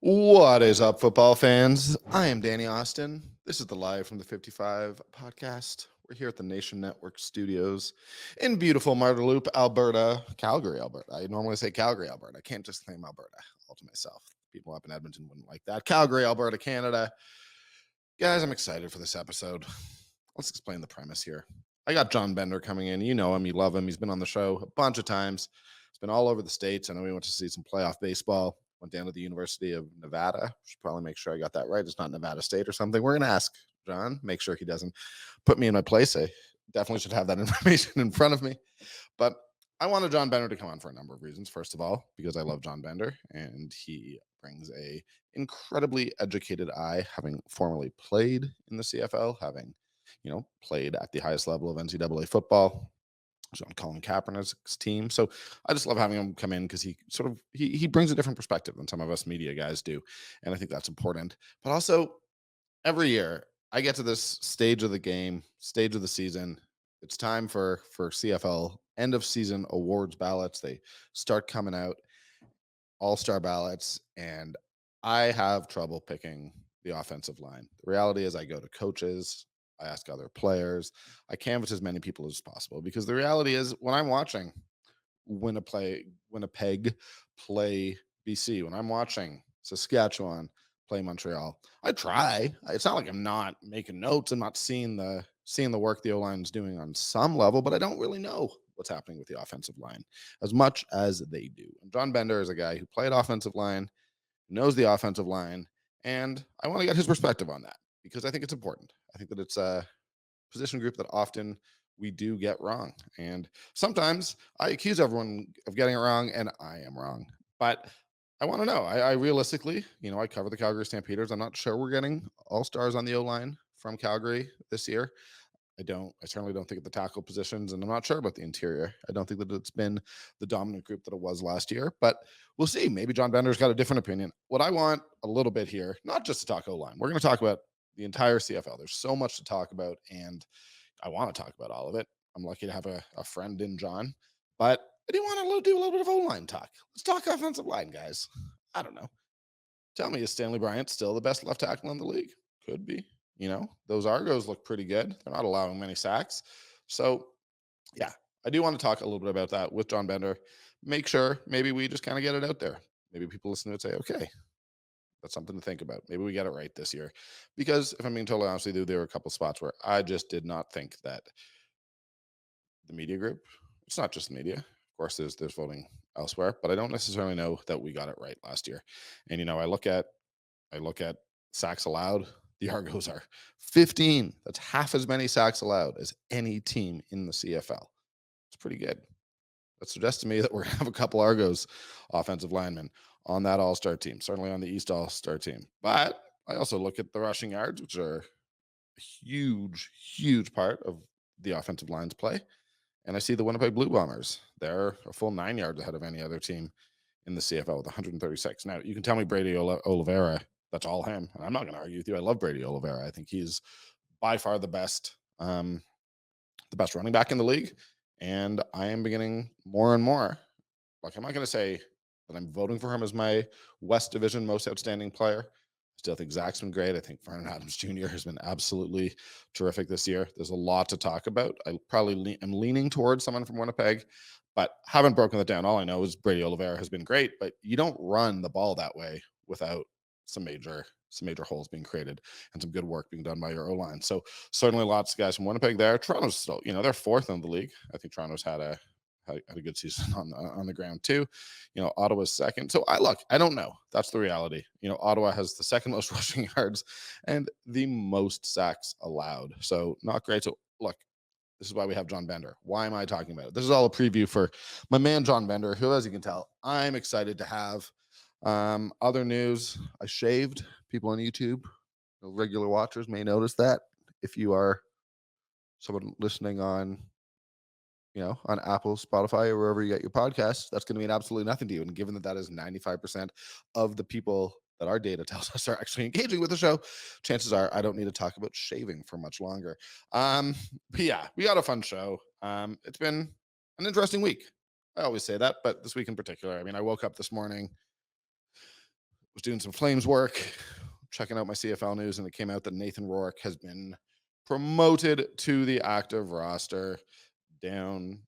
What is up, football fans? I am Danny Austin. This is the Live from the 55 podcast. We're here at the Nation Network studios in beautiful Marteloup, Alberta, Calgary, Alberta. I normally say Calgary, Alberta. I can't just claim Alberta all to myself. People up in Edmonton wouldn't like that. Calgary, Alberta, Canada. Guys, I'm excited for this episode. Let's explain the premise here. I got John Bender coming in. You know him, you love him. He's been on the show a bunch of times. He's been all over the States. I know we went to see some playoff baseball. Went down to the University of Nevada. Should probably make sure I got that right. It's not Nevada State or something. We're going to ask John, make sure he doesn't put me in my place. I definitely should have that information in front of me. But I wanted John Bender to come on for a number of reasons. First of all, because I love John Bender and he brings a incredibly educated eye, having formerly played in the CFL, having played at the highest level of NCAA football. On Colin Kaepernick's team. So I just love having him come in because he brings a different perspective than some of us media guys do. And I think that's important. But also every year I get to this stage of the game, stage of the season. It's time for CFL end of season awards ballots. They start coming out, all-star ballots, and I have trouble picking the offensive line. The reality is I go to coaches, I ask other players, I canvass as many people as possible because the reality is when I'm watching Winnipeg play BC, when I'm watching Saskatchewan play Montreal, I try. It's not like I'm not making notes. I'm not seeing the work the O-line is doing on some level, but I don't really know what's happening with the offensive line as much as they do. And John Bender is a guy who played offensive line, knows the offensive line, and I want to get his perspective on that because I think it's important. I think that it's a position group that often we do get wrong. And sometimes I accuse everyone of getting it wrong, and I am wrong. But I want to know. I realistically, I cover the Calgary Stampeders. I'm not sure we're getting all stars on the O line from Calgary this year. I certainly don't think at the tackle positions, and I'm not sure about the interior. I don't think that it's been the dominant group that it was last year, but we'll see. Maybe John Bender's got a different opinion. What I want a little bit here, not just to talk O-line, we're going to talk about the entire CFL. There's so much to talk about, and I want to talk about all of it. I'm lucky to have a friend in John, but I do want to do a little bit of O-line talk. Let's talk offensive line, guys. I don't know. Tell me, is Stanley Bryant still the best left tackle in the league? Could be. Those Argos look pretty good. They're not allowing many sacks. So, yeah, I do want to talk a little bit about that with John Bender. Make sure maybe we just kind of get it out there. Maybe people listen to it and say, okay, that's something to think about. Maybe we get it right this year. Because if I'm being totally honest with you, there were a couple spots where I just did not think that the media group, it's not just the media. Of course, there's voting elsewhere, but I don't necessarily know that we got it right last year. And I look at sacks allowed. The Argos are 15. That's half as many sacks allowed as any team in the CFL. It's pretty good. That suggests to me that we're going to have a couple Argos offensive linemen on that all-star team, certainly on the East all-star team. But I also look at the rushing yards, which are a huge, huge part of the offensive line's play. And I see the Winnipeg Blue Bombers. They're a full 9 yards ahead of any other team in the CFL with 136. Now, you can tell me Brady Oliveira, that's all him. And I'm not going to argue with you. I love Brady Oliveira. I think he's by far the best running back in the league. And I am beginning more and more. Like, I'm not going to say that I'm voting for him as my West Division most outstanding player. I still think Zach's been great. I think Vernon Adams Jr. has been absolutely terrific this year. There's a lot to talk about. I probably am leaning towards someone from Winnipeg, but haven't broken that down. All I know is Brady Oliveira has been great, but you don't run the ball that way without some major holes being created and some good work being done by your O-line. So certainly lots of guys from Winnipeg there. Toronto's still, they're fourth in the league. I think Toronto's had a good season on the ground too. Ottawa's second. So I don't know. That's the reality. Ottawa has the second most rushing yards and the most sacks allowed. So not great. So look, this is why we have John Bender. Why am I talking about it? This is all a preview for my man, John Bender, who, as you can tell, I'm excited to have. Other news, I shaved. People on YouTube, regular watchers may notice that. If you are someone listening on Apple, Spotify, or wherever you get your podcasts, that's going to mean absolutely nothing to you. And given that is 95% of the people that our data tells us are actually engaging with the show, chances are I don't need to talk about shaving for much longer. But yeah, we got a fun show. It's been an interesting week. I always say that, but this week in particular, I woke up this morning, was doing some Flames work, checking out my CFL news, and it came out that Nathan Rourke has been promoted to the active roster down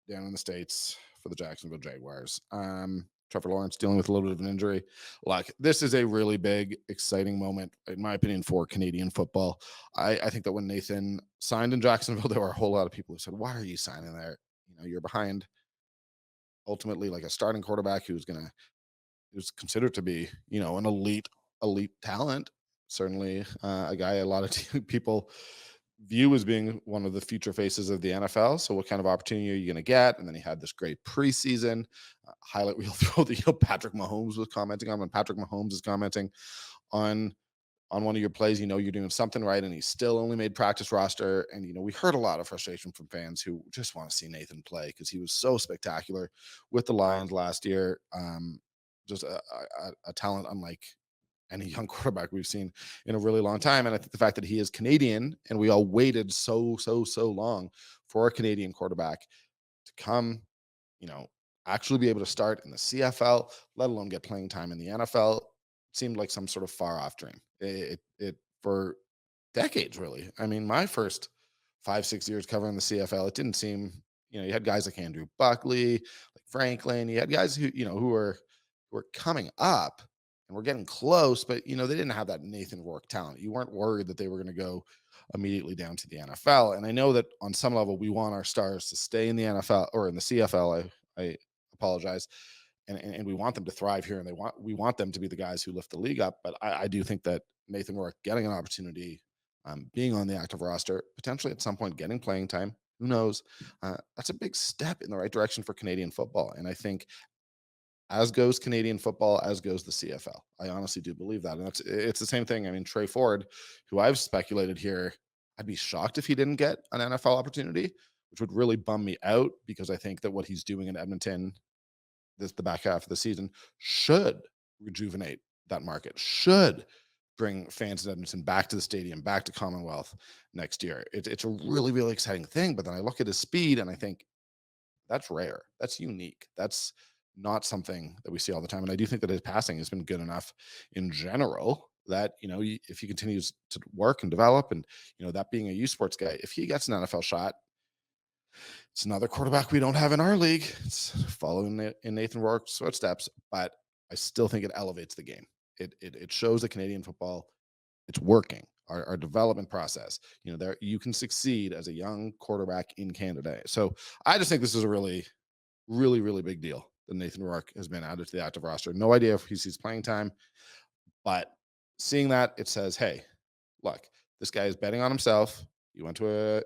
in the States for the Jacksonville Jaguars. Trevor Lawrence dealing with a little bit of an injury. Like, this is a really big, exciting moment, in my opinion, for Canadian football. I think that when Nathan signed in Jacksonville, there were a whole lot of people who said, "Why are you signing there? You know, you're behind ultimately like a starting quarterback who's considered to be, you know, an elite talent. Certainly, a guy a lot of people view as being one of the future faces of the NFL. So, what kind of opportunity are you going to get? And then he had this great preseason highlight reel throw that Patrick Mahomes was commenting on. When Patrick Mahomes is commenting on one of your plays, you're doing something right, and he still only made practice roster. And we heard a lot of frustration from fans who just want to see Nathan play because he was so spectacular with the Lions last year. Just a talent unlike any young quarterback we've seen in a really long time. And I think the fact that he is Canadian, and we all waited so long for a Canadian quarterback to come, you know, actually be able to start in the CFL, let alone get playing time in the NFL, seemed like some sort of far off dream. It for decades, really. I mean, my first 5, 6 years covering the CFL, it didn't seem, you had guys like Andrew Buckley, like Franklin. You had guys who were coming up and we're getting close, but they didn't have that Nathan Rourke talent. You weren't worried that they were going to go immediately down to the NFL. And I know that on some level we want our stars to stay in the NFL or in the CFL. I apologize. And we want them to thrive here, and we want them to be the guys who lift the league up. But I do think that Nathan Rourke getting an opportunity, being on the active roster, potentially at some point getting playing time, who knows? That's a big step in the right direction for Canadian football. And I think as goes Canadian football, as goes the CFL. I honestly do believe that. And it's the same thing. I mean, Trey Ford, who I've speculated here, I'd be shocked if he didn't get an NFL opportunity, which would really bum me out because I think that what he's doing in Edmonton the back half of the season should rejuvenate that market, should bring fans in Edmonton back to the stadium, back to Commonwealth next year. It's a really, really exciting thing. But then I look at his speed and I think that's rare. That's unique. That's not something that we see all the time. And I do think that his passing has been good enough in general that, if he continues to work and develop and, that being a U Sports guy, if he gets an NFL shot, it's another quarterback we don't have in our league. It's following in Nathan Rourke's footsteps, but I still think it elevates the game. It shows that Canadian football, it's working. Our development process, there you can succeed as a young quarterback in Canada. So I just think this is a really, really, really big deal that Nathan Rourke has been added to the active roster. No idea if he sees playing time, but seeing that, it says, hey, look, this guy is betting on himself. He went to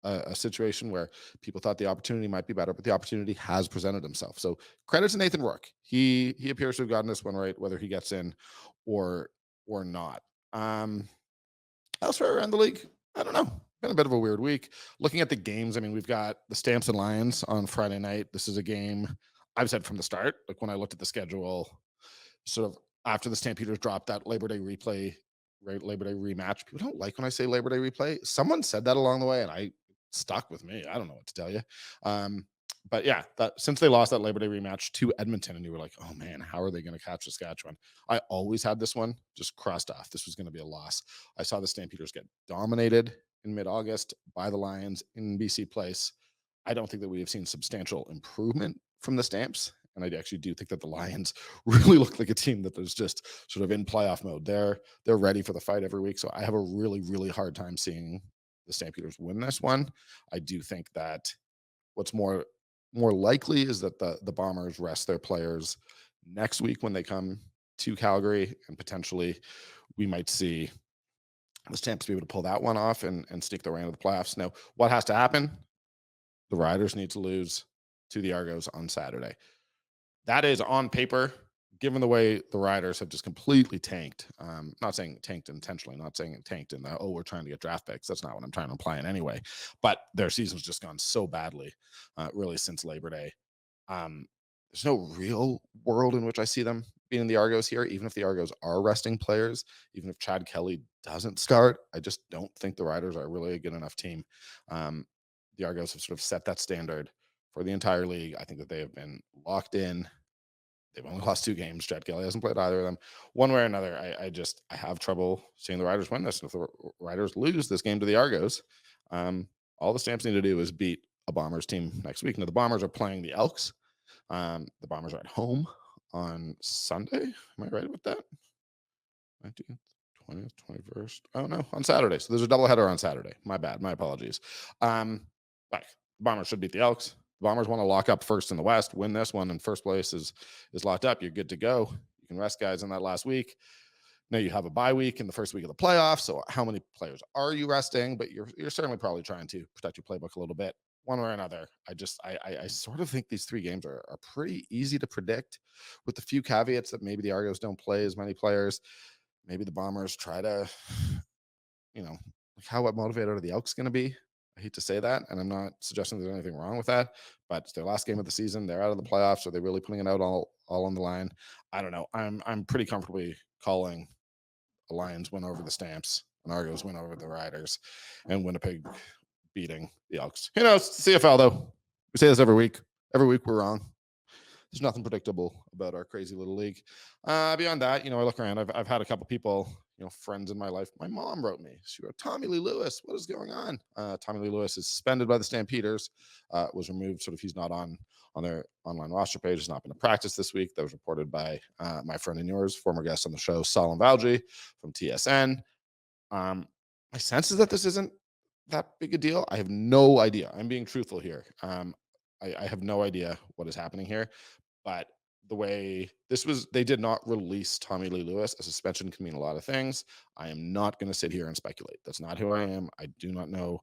a situation where people thought the opportunity might be better, but the opportunity has presented himself. So credit to Nathan Rourke. He appears to have gotten this one right, whether he gets in or not. Elsewhere around the league, I don't know. Been a bit of a weird week. Looking at the games, I mean, we've got the Stamps and Lions on Friday night. This is a game I've said from the start, like when I looked at the schedule, sort of after the Stampeders dropped that Labor Day replay, right? Labor Day rematch. People don't like when I say Labor Day replay. Someone said that along the way, and I stuck with me. I don't know what to tell you. But yeah, that since they lost that Labor Day rematch to Edmonton, and you were like, oh man, how are they going to catch Saskatchewan? I always had this one just crossed off. This was going to be a loss. I saw the Stampeders get dominated in mid-August by the Lions in BC Place. I don't think that we have seen substantial improvement from the Stamps. And I actually do think that the Lions really look like a team that is just sort of in playoff mode. They're ready for the fight every week. So I have a really, really hard time seeing the Stampeders win this one. I do think that what's more likely is that the Bombers rest their players next week when they come to Calgary, and potentially we might see the Stamps be able to pull that one off and sneak their way into the playoffs. Now, what has to happen? The Riders need to lose to the Argos on Saturday. That is on paper, given the way the Riders have just completely tanked. Not saying tanked intentionally, not saying it tanked in the, we're trying to get draft picks. That's not what I'm trying to imply in any way. But their season's just gone so badly, really, since Labor Day. There's no real world in which I see them being the Argos here, even if the Argos are resting players, even if Chad Kelly doesn't start. I just don't think the Riders are really a good enough team. The Argos have sort of set that standard for the entire league. I think that they have been locked in. They've only lost 2 games. Chad Kelly hasn't played either of them. One way or another, I have trouble seeing the Riders win this. And if the Riders lose this game to the Argos, all the Stamps need to do is beat a Bombers team next week. Now, the Bombers are playing the Elks. The Bombers are at home on Sunday. Am I right about that? 19th, 20th, 21st. Oh, no, on Saturday. So there's a doubleheader on Saturday. My bad. My apologies. Like, the Bombers should beat the Elks. The Bombers want to lock up first in the West, win this one, and first place is locked up. You're good to go. You can rest guys in that last week. Now you have a bye week in the first week of the playoffs. So how many players are you resting? But you're certainly probably trying to protect your playbook a little bit, one way or another. I sort of think these 3 games are pretty easy to predict, with a few caveats that maybe the Argos don't play as many players. Maybe the Bombers try to, like, how motivated are the Elks going to be? I hate to say that, and I'm not suggesting there's anything wrong with that, but it's their last game of the season. They're out of the playoffs. Are they really putting it out all on the line? I don't know. I'm pretty comfortably calling a Lions win over the Stamps, an Argos win over the Riders, and Winnipeg beating the Elks. Who knows? CFL, though. We say this every week. Every week we're wrong. There's nothing predictable about our crazy little league. Beyond that, I look around. I've had a couple people, friends in my life. My mom wrote me. She wrote, Tommy Lee Lewis, what is going on? Tommy Lee Lewis is suspended by the Stampeders, was removed. Sort of, he's not on their online roster page. He's not been to practice this week. That was reported by my friend and yours, former guest on the show, Salim Valji from TSN. My sense is that this isn't that big a deal. I have no idea. I'm being truthful here. I have no idea what is happening here. But the way this was, they did not release Tommy Lee Lewis. A suspension can mean a lot of things. I am not going to sit here and speculate. That's not who I am. I do not know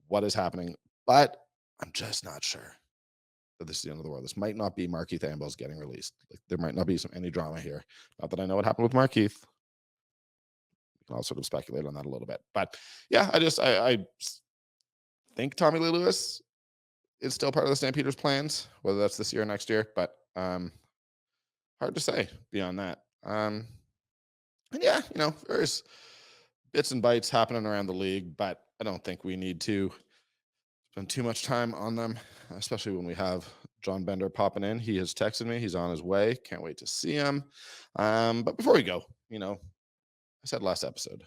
what is happening, but I'm just not sure that this is the end of the world. This might not be Markeith Ambles getting released. Like, there might not be any drama here. Not that I know what happened with Markeith. We can all sort of speculate on that a little bit. But yeah, I think Tommy Lee Lewis is still part of the Stampeders' plans, whether that's this year or next year. But hard to say beyond that. And yeah, there's bits and bytes happening around the league, but I don't think we need to spend too much time on them, especially when we have John Bender popping in. He has texted me. He's on his way. Can't wait to see him. But before we go, I said last episode,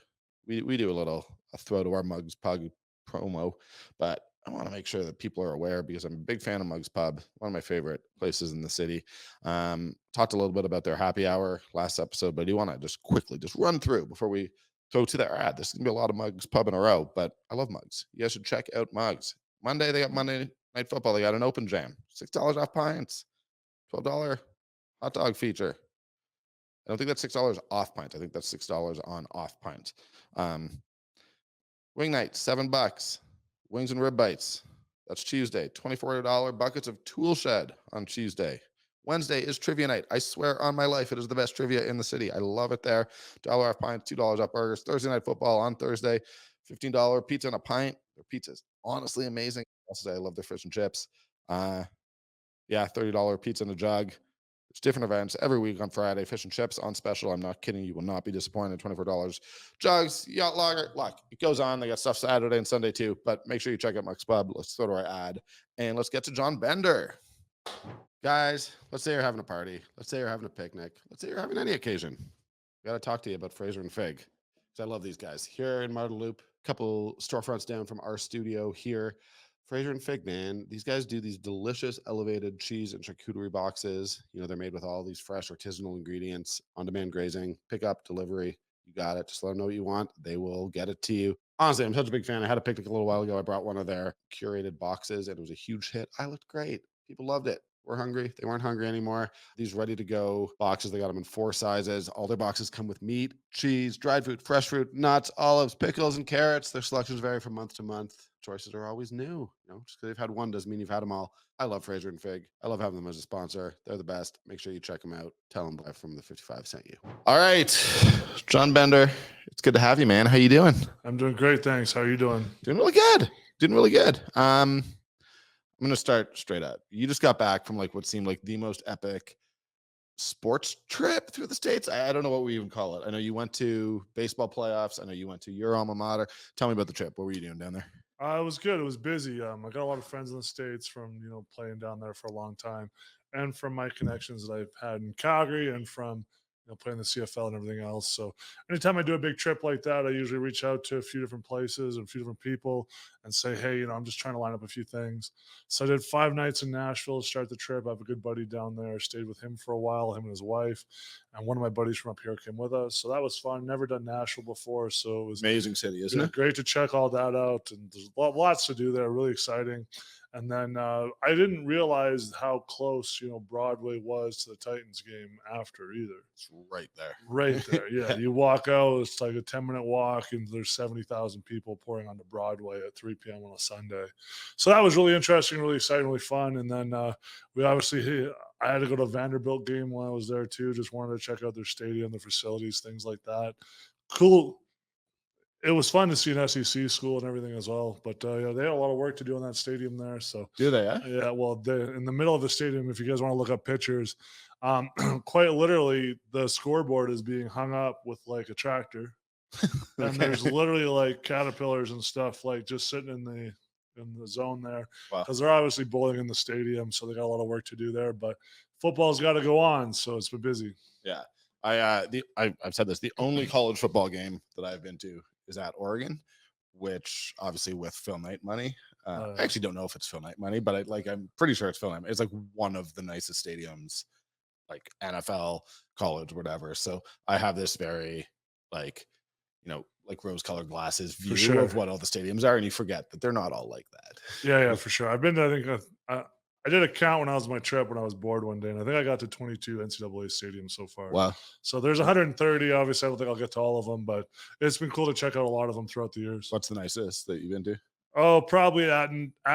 we do a throw to our Mugs Pug promo, but I want to make sure that people are aware, because I'm a big fan of Mugs Pub, one of my favorite places in the city. Talked a little bit about their happy hour last episode, but I do want to just quickly run through before we go to their ad. This is going to be a lot of Mugs Pub in a row, but I love Mugs. You guys should check out Mugs. Monday, they got Monday Night Football. They got an open jam, $6 off pints, $12 hot dog feature. I don't think that's $6 off pints. I think that's $6 on off pints. Wing night, $7. Wings and rib bites. That's Tuesday. $24 buckets of Tool Shed on Tuesday. Wednesday is trivia night. I swear on my life, it is the best trivia in the city. I love it there. $1 off pints, $2 off burgers. Thursday night football on Thursday. $15 pizza and a pint. Their pizza is honestly amazing. Also, I love their fish and chips. $30 pizza and a jug. It's different events every week on Friday. Fish and chips on special. I'm not kidding. You will not be disappointed. $24. Jugs, yacht lager. Look, it goes on. They got stuff Saturday and Sunday too. But make sure you check out Mugs Pub. Let's go to our ad. And let's get to John Bender. Guys, let's say you're having a party. Let's say you're having a picnic. Let's say you're having any occasion. I got to talk to you about Fraser and Fig, because I love these guys. Here in Martin Loop, a couple storefronts down from our studio here. Fraser and Fig, man, these guys do these delicious elevated cheese and charcuterie boxes. They're made with all these fresh artisanal ingredients, on-demand grazing, pickup, delivery. You got it. Just let them know what you want. They will get it to you. Honestly, I'm such a big fan. I had a picnic a little while ago. I brought one of their curated boxes, and it was a huge hit. I looked great. People loved it. We're hungry. They weren't hungry anymore. These ready-to-go boxes, they got them in 4 sizes. All their boxes come with meat, cheese, dried fruit, fresh fruit, nuts, olives, pickles, and carrots. Their selections vary from month to month. Choices are always new. Just because you've had one doesn't mean you've had them all. I love Fraser and Fig. I love having them as a sponsor. They're the best. Make sure you check them out. Tell them Live from the 55 sent you. All right, John Bender, it's good to have you, man. How you doing? I'm doing great, thanks. How are you doing? Doing really good. I'm going to start straight up. You just got back from what seemed like the most epic sports trip through the States. I don't know what we even call it. I know you went to baseball playoffs. I know you went to your alma mater. Tell me about the trip. What were you doing down there? It was good. It was busy. I got a lot of friends in the States from, playing down there for a long time. and from my connections that I've had in Calgary and from playing the CFL and everything else. So anytime I do a big trip like that, I usually reach out to a few different places and a few different people and say, hey, I'm just trying to line up a few things. So I did 5 nights in Nashville to start the trip. I have a good buddy down there. Stayed with him for a while, him and his wife. And one of my buddies from up here came with us. So that was fun. Never done Nashville before. So it was Amazing city, isn't it? great to check all that out. And there's lots to do there. Really exciting. And then I didn't realize how close, Broadway was to the Titans game after either. It's right there. Right there. Yeah. You walk out, it's like a 10-minute walk, and there's 70,000 people pouring onto Broadway at 3 p.m. on a Sunday. So that was really interesting, really exciting, really fun. And then I had to go to a Vanderbilt game while I was there too. Just wanted to check out their stadium, their facilities, things like that. Cool. It was fun to see an SEC school and everything as well, but they had a lot of work to do in that stadium there. So Do they? yeah, well, in the middle of the stadium, if you guys want to look up pictures, quite literally, the scoreboard is being hung up with like a tractor, and there's literally like caterpillars and stuff like just sitting in the zone there Wow. because they're obviously bowling in the stadium, so they got a lot of work to do there. But football's got to go on, so it's been busy. Yeah. I've said this. The only college football game that I've been to is at Oregon, which obviously with Phil Knight money. I actually don't know if it's Phil Knight money, but I'm pretty sure it's Phil Knight. It's like one of the nicest stadiums, like NFL, college, whatever. So I have this very like rose-colored glasses view of what all the stadiums are, and you forget that they're not all like that. Yeah, for sure. I've been to, I think I did a count when I was on my trip when I was bored one day, and I think I got to 22 NCAA stadiums so far. Wow. So there's 130. Obviously, I don't think I'll get to all of them, but it's been cool to check out a lot of them throughout the years. What's the nicest that you've been to? Oh, probably at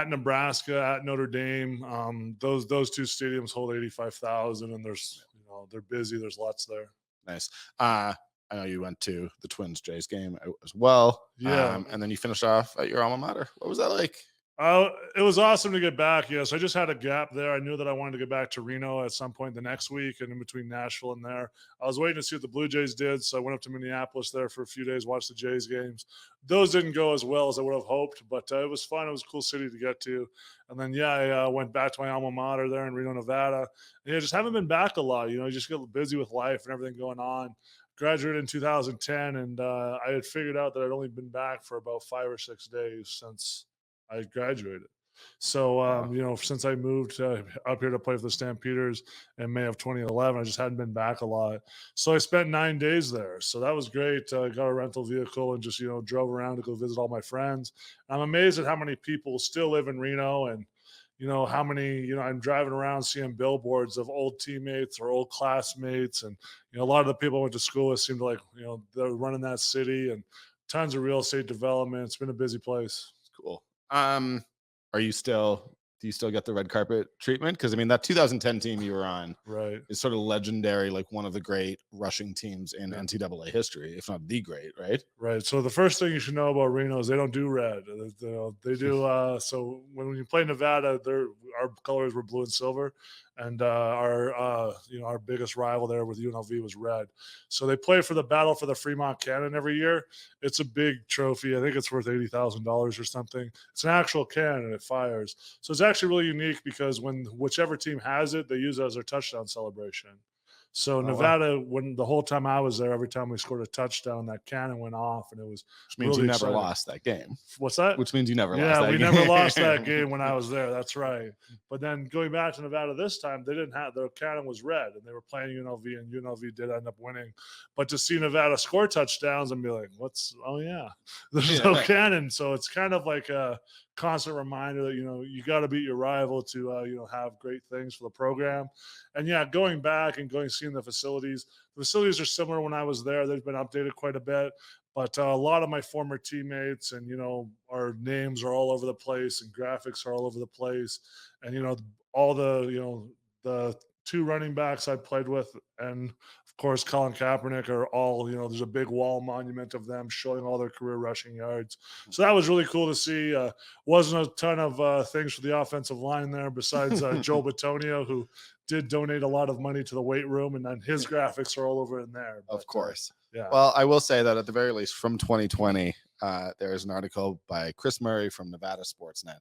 Nebraska, at Notre Dame. Those two stadiums hold 85,000, and there's they're busy. There's lots there. Nice. I know you went to the Twins Jays game as well. Yeah. And then you finished off at your alma mater. What was that like? It was awesome to get back. Yes, I just had a gap there. I knew that I wanted to get back to Reno at some point the next week, and in between Nashville and there, I was waiting to see what the Blue Jays did. So I went up to Minneapolis there for a few days, watched the Jays games. Those didn't go as well as I would have hoped, but it was fun. It was a cool city to get to. And then I went back to my alma mater there in Reno, Nevada. And just haven't been back a lot. You just get busy with life and everything going on. Graduated in 2010, and I had figured out that I'd only been back for about 5 or 6 days since I graduated. So, since I moved up here to play for the Stampeders in May of 2011, I just hadn't been back a lot. So I spent 9 days there. So that was great. I got a rental vehicle and just, drove around to go visit all my friends. I'm amazed at how many people still live in Reno, and how many, I'm driving around seeing billboards of old teammates or old classmates. And, a lot of the people I went to school with seem to like, they're running that city, and tons of real estate development. It's been a busy place. Cool. Do you still get the red carpet treatment? Because that 2010 team you were on, right, is sort of legendary, like one of the great rushing teams in NCAA history, if not the great, right? Right. So the first thing you should know about Reno is they don't do red. They do. So when you play Nevada, our colors were blue and silver, and our biggest rival there with UNLV was red. So they play for the Battle for the Fremont Cannon every year. It's a big trophy. I think it's worth $80,000 or something. It's an actual cannon. It fires. So it's actually really unique because when whichever team has it, they use it as their touchdown celebration. So Nevada, when the whole time I was there, every time we scored a touchdown, that cannon went off, and it was which means really you never exciting. Lost that game. What's that? Which means you never lost. Yeah, that we game. never lost that game when I was there. That's right. But then going back to Nevada this time, they didn't have their cannon was red, and they were playing UNLV, and UNLV did end up winning. But to see Nevada score touchdowns and be like, there's no cannon. So it's kind of like a constant reminder that you got to beat your rival to have great things for the program. And going back and seeing the facilities are similar. When I was there, they've been updated quite a bit, but a lot of my former teammates and our names are all over the place, and graphics are all over the place, and all the two running backs I played with, and of course Colin Kaepernick, are all there's a big wall monument of them showing all their career rushing yards. So that was really cool to see. Wasn't a ton of things for the offensive line there besides Joe Batonio, who did donate a lot of money to the weight room, and then his graphics are all over in there. Of course. Yeah. Well, I will say that at the very least from 2020, there is an article by Chris Murray from Nevada Sportsnet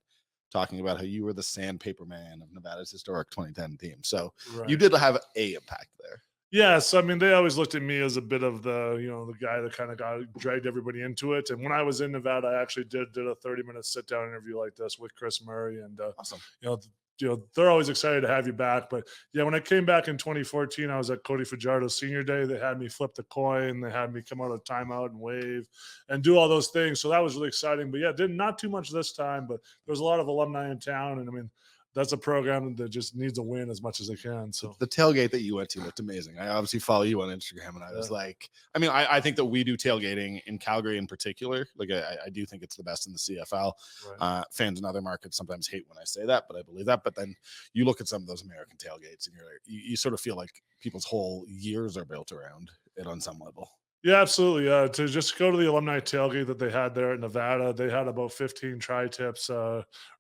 talking about how you were the sandpaper man of Nevada's historic 2010 team. So you Right. did have a impact there. Yeah, so I mean, they always looked at me as a bit of the guy that kind of got dragged everybody into it. And when I was in Nevada, I actually did a 30-minute sit down interview like this with Chris Murray, and Awesome. you know, they're always excited to have you back. But yeah, when I came back in 2014, I was at Cody Fajardo's senior day. They had me flip the coin, they had me come out of timeout and wave and do all those things. So that was really exciting. But yeah, did not too much this time, but there was a lot of alumni in town, and I mean, that's a program that just needs a win as much as they can. So the tailgate that you went to looked amazing. I obviously follow you on Instagram, and I was like, I mean, I think that we do tailgating in Calgary in particular. Like, I do think it's the best in the CFL. right. Fans in other markets sometimes hate when I say that, but I believe that. But then you look at some of those American tailgates, and you sort of feel like people's whole years are built around it on some level. Yeah, absolutely. To just go to the alumni tailgate that they had there in Nevada, they had about 15 tri-tips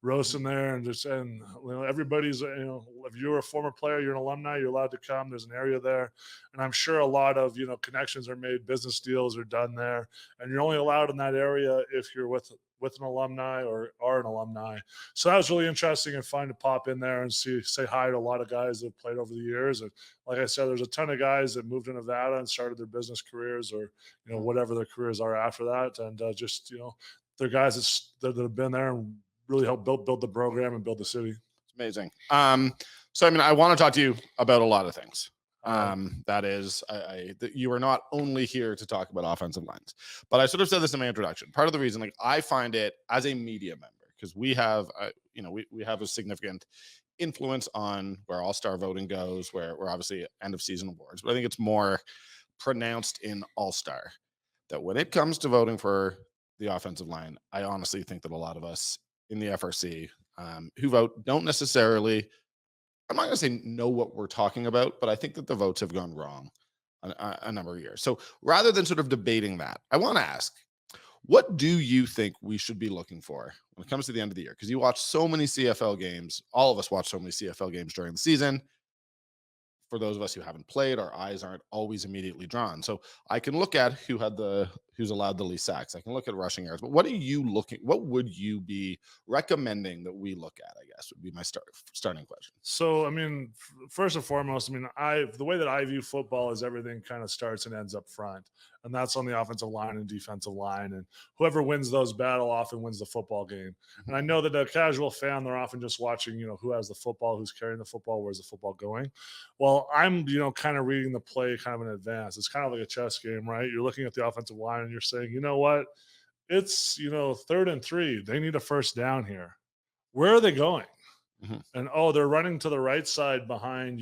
roasting there, and everybody's if you're a former player, you're an alumni, you're allowed to come. There's an area there, and I'm sure a lot of connections are made, business deals are done there, and you're only allowed in that area if you're with an alumni or are an alumni. So that was really interesting and fun to pop in there and say hi to a lot of guys that have played over the years. And like I said, there's a ton of guys that moved to Nevada and started their business careers or whatever their careers are after that, and they're guys that have been there and really helped build the program and build the city. It's amazing. So I mean, I want to talk to you about a lot of things. That is, you are not only here to talk about offensive lines, but I sort of said this in my introduction. Part of the reason, like, I find it as a media member, because we have, we have a significant influence on where all-star voting goes, where we're obviously end of season awards, but I think it's more pronounced in all-star that when it comes to voting for the offensive line, I honestly think that a lot of us in the FRC who vote don't necessarily, I'm not going to say know what we're talking about, but I think that the votes have gone wrong a number of years. So rather than sort of debating that, I want to ask, what do you think we should be looking for when it comes to the end of the year? Because you watch so many CFL games. All of us watch so many CFL games during the season. For those of us who haven't played, our eyes aren't always immediately drawn. So I can look at who's allowed the least sacks. I can look at rushing yards. But what would you be recommending that we look at? I guess would be my starting question. So, I mean, first and foremost, I mean, the way that I view football is everything kind of starts and ends up front, and that's on the offensive line and defensive line, and whoever wins those battle often wins the football game. And I know that a casual fan, they're often just watching, who has the football, who's carrying the football, where's the football going. Well, I'm, kind of reading the play kind of in advance. It's kind of like a chess game, right? You're looking at the offensive line and you're saying, you know what? It's, 3rd and 3. They need a first down here. Where are they going? Mhm. And they're running to the right side behind,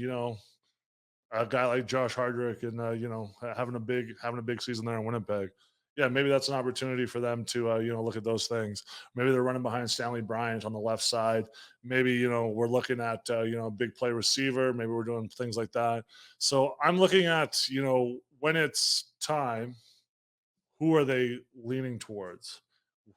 a guy like Josh Hardrick and having a big season there in Winnipeg. Yeah, maybe that's an opportunity for them to look at those things. Maybe they're running behind Stanley Bryant on the left side. Maybe we're looking at big play receiver. Maybe we're doing things like that. So I'm looking at when it's time, who are they leaning towards?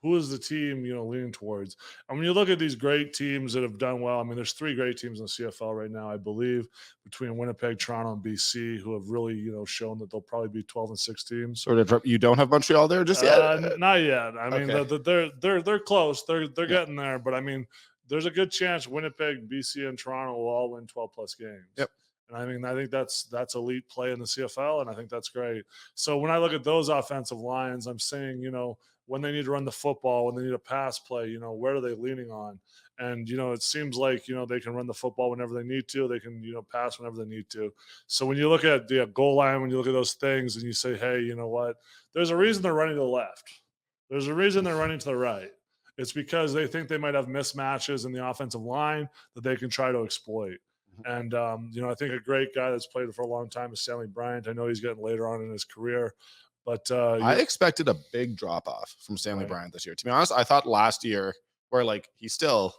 Who is the team, leaning towards? And when you look at these great teams that have done well, I mean, there's 3 great teams in the CFL right now, I believe, between Winnipeg, Toronto, and BC, who have really, shown that they'll probably be 12-6 teams. Sort of, you don't have Montreal there just yet? Not yet. I mean, Okay. they're close. They're Yeah. getting there, but I mean, there's a good chance Winnipeg, BC, and Toronto will all win 12+ games. Yep. And I think that's elite play in the CFL, and I think that's great. So when I look at those offensive lines, I'm saying, when they need to run the football, when they need a pass play, where are they leaning on? And, it seems like, they can run the football whenever they need to. They can, pass whenever they need to. So when you look at the goal line, when you look at those things and you say, hey, you know what? There's a reason they're running to the left. There's a reason they're running to the right. It's because they think they might have mismatches in the offensive line that they can try to exploit. And, I think a great guy that's played for a long time is Stanley Bryant. I know he's getting later on in his career, but I expected a big drop off from Stanley Bryant this year. To be honest, I thought last year, where like he still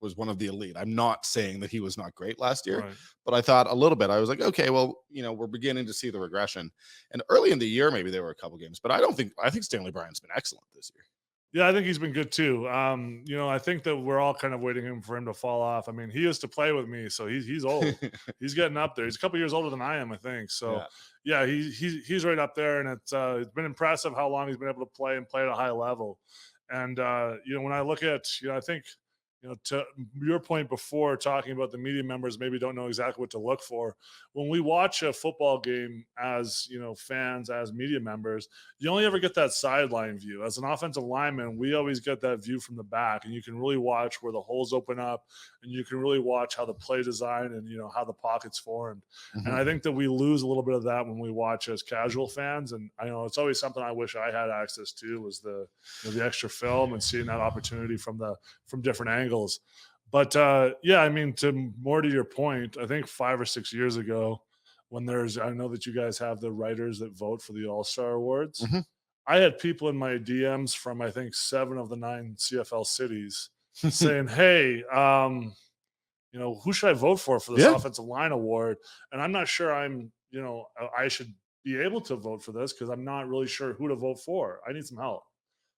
was one of the elite. I'm not saying that he was not great last year, but I thought a little bit. I was like, okay, well, we're beginning to see the regression. And early in the year, maybe there were a couple games, but I think Stanley Bryant's been excellent this year. Yeah, I think he's been good too. I think that we're all kind of waiting for him to fall off. I mean, he used to play with me, so he's old. He's getting up there. He's a couple years older than I am, I think. So yeah, he's right up there, and it's been impressive how long he's been able to play at a high level. And when I look at, I think, to your point before, talking about the media members maybe don't know exactly what to look for. When we watch a football game as, fans, as media members, you only ever get that sideline view. As an offensive lineman, we always get that view from the back, and you can really watch where the holes open up, and you can really watch how the play design and, how the pocket's formed. And Mhm. I think that we lose a little bit of that when we watch as casual fans. And I know it's always something I wish I had access to, was the extra film and seeing that opportunity from different angles. But yeah, I mean, more to your point, I think 5 or 6 years ago, I know that you guys have the writers that vote for the All Star Awards. Mhm. I had people in my DMs from, I think, 7 of the 9 CFL cities saying, "Hey, who should I vote for this Yeah. offensive line award?" And I'm not sure I should be able to vote for this, because I'm not really sure who to vote for. I need some help.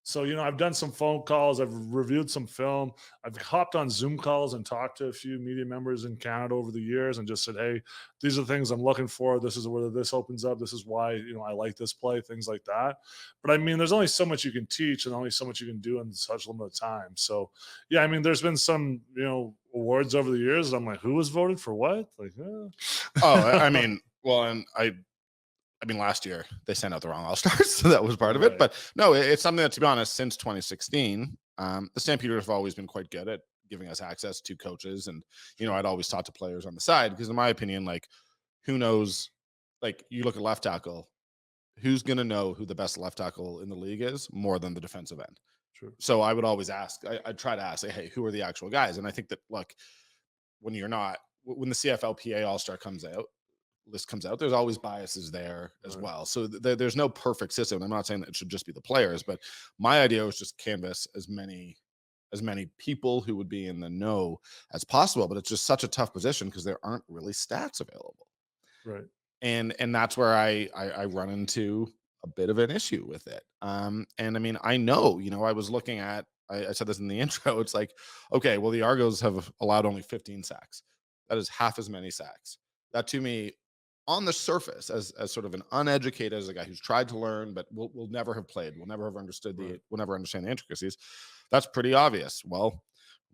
So, I've done some phone calls, I've reviewed some film, I've hopped on Zoom calls and talked to a few media members in Canada over the years and just said, "Hey, these are the things I'm looking for. This is where this opens up. This is why, I like this play," things like that. But I mean, there's only so much you can teach and only so much you can do in such limited time. So, yeah, I mean, there's been some, awards over the years. I'm like, who was voted for what? Like, Oh, I mean, well, and I mean, last year they sent out the wrong All Stars, so that was part of it. right, But no, it's something that, to be honest, since 2016, the Stampeders have always been quite good at giving us access to coaches, and I'd always talk to players on the side because, in my opinion, like, who knows? Like, you look at left tackle, who's going to know who the best left tackle in the league is more than the defensive end? true, So I would always ask. I'd try to ask, like, hey, who are the actual guys? And I think that, look, when you're not, when the CFLPA All Star comes out, list comes out, there's always biases there as right, well. So there's no perfect system. I'm not saying that it should just be the players, but my idea was just canvas as many people who would be in the know as possible. But it's just such a tough position because there aren't really stats available, right, and that's where I run into a bit of an issue with it. And I mean, I know, I was looking at, I said this in the intro. It's like, okay, well, the Argos have allowed only 15 sacks. That is half as many sacks. That, to me, on the surface, as sort of an uneducated, as a guy who's tried to learn but will never have played, will never have understood right, will never understand the intricacies. That's pretty obvious. Well,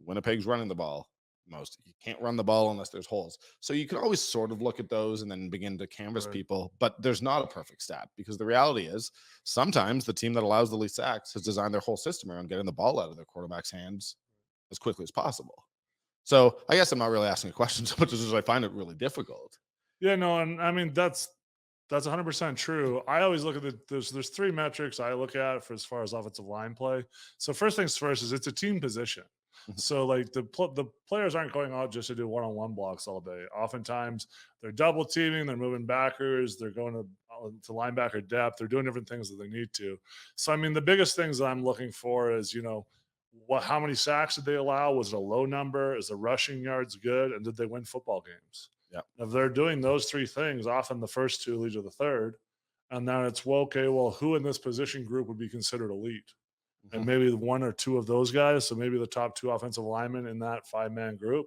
Winnipeg's running the ball most. You can't run the ball unless there's holes. So you can always sort of look at those and then begin to canvas right. people, but there's not a perfect stat, because the reality is sometimes the team that allows the least sacks has designed their whole system around getting the ball out of their quarterback's hands as quickly as possible. So I guess I'm not really asking a question so much as I find it really difficult. Yeah, no, and I mean, that's 100% true. I always look at there's 3 metrics I look at for as far as offensive line play. So first things first is it's a team position. Mhm. So like the players aren't going out just to do one-on-one blocks all day. Oftentimes they're double teaming, they're moving backers, they're going to linebacker depth, they're doing different things that they need to. So I mean, the biggest things that I'm looking for is, how many sacks did they allow? Was it a low number? Is the rushing yards good? And did they win football games? Yeah. If they're doing those 3 things, often the first 2 lead to the third. And then it's, well, okay, well, who in this position group would be considered elite? And Mhm. maybe 1 or 2 of those guys. So maybe the top 2 offensive linemen in that 5-man group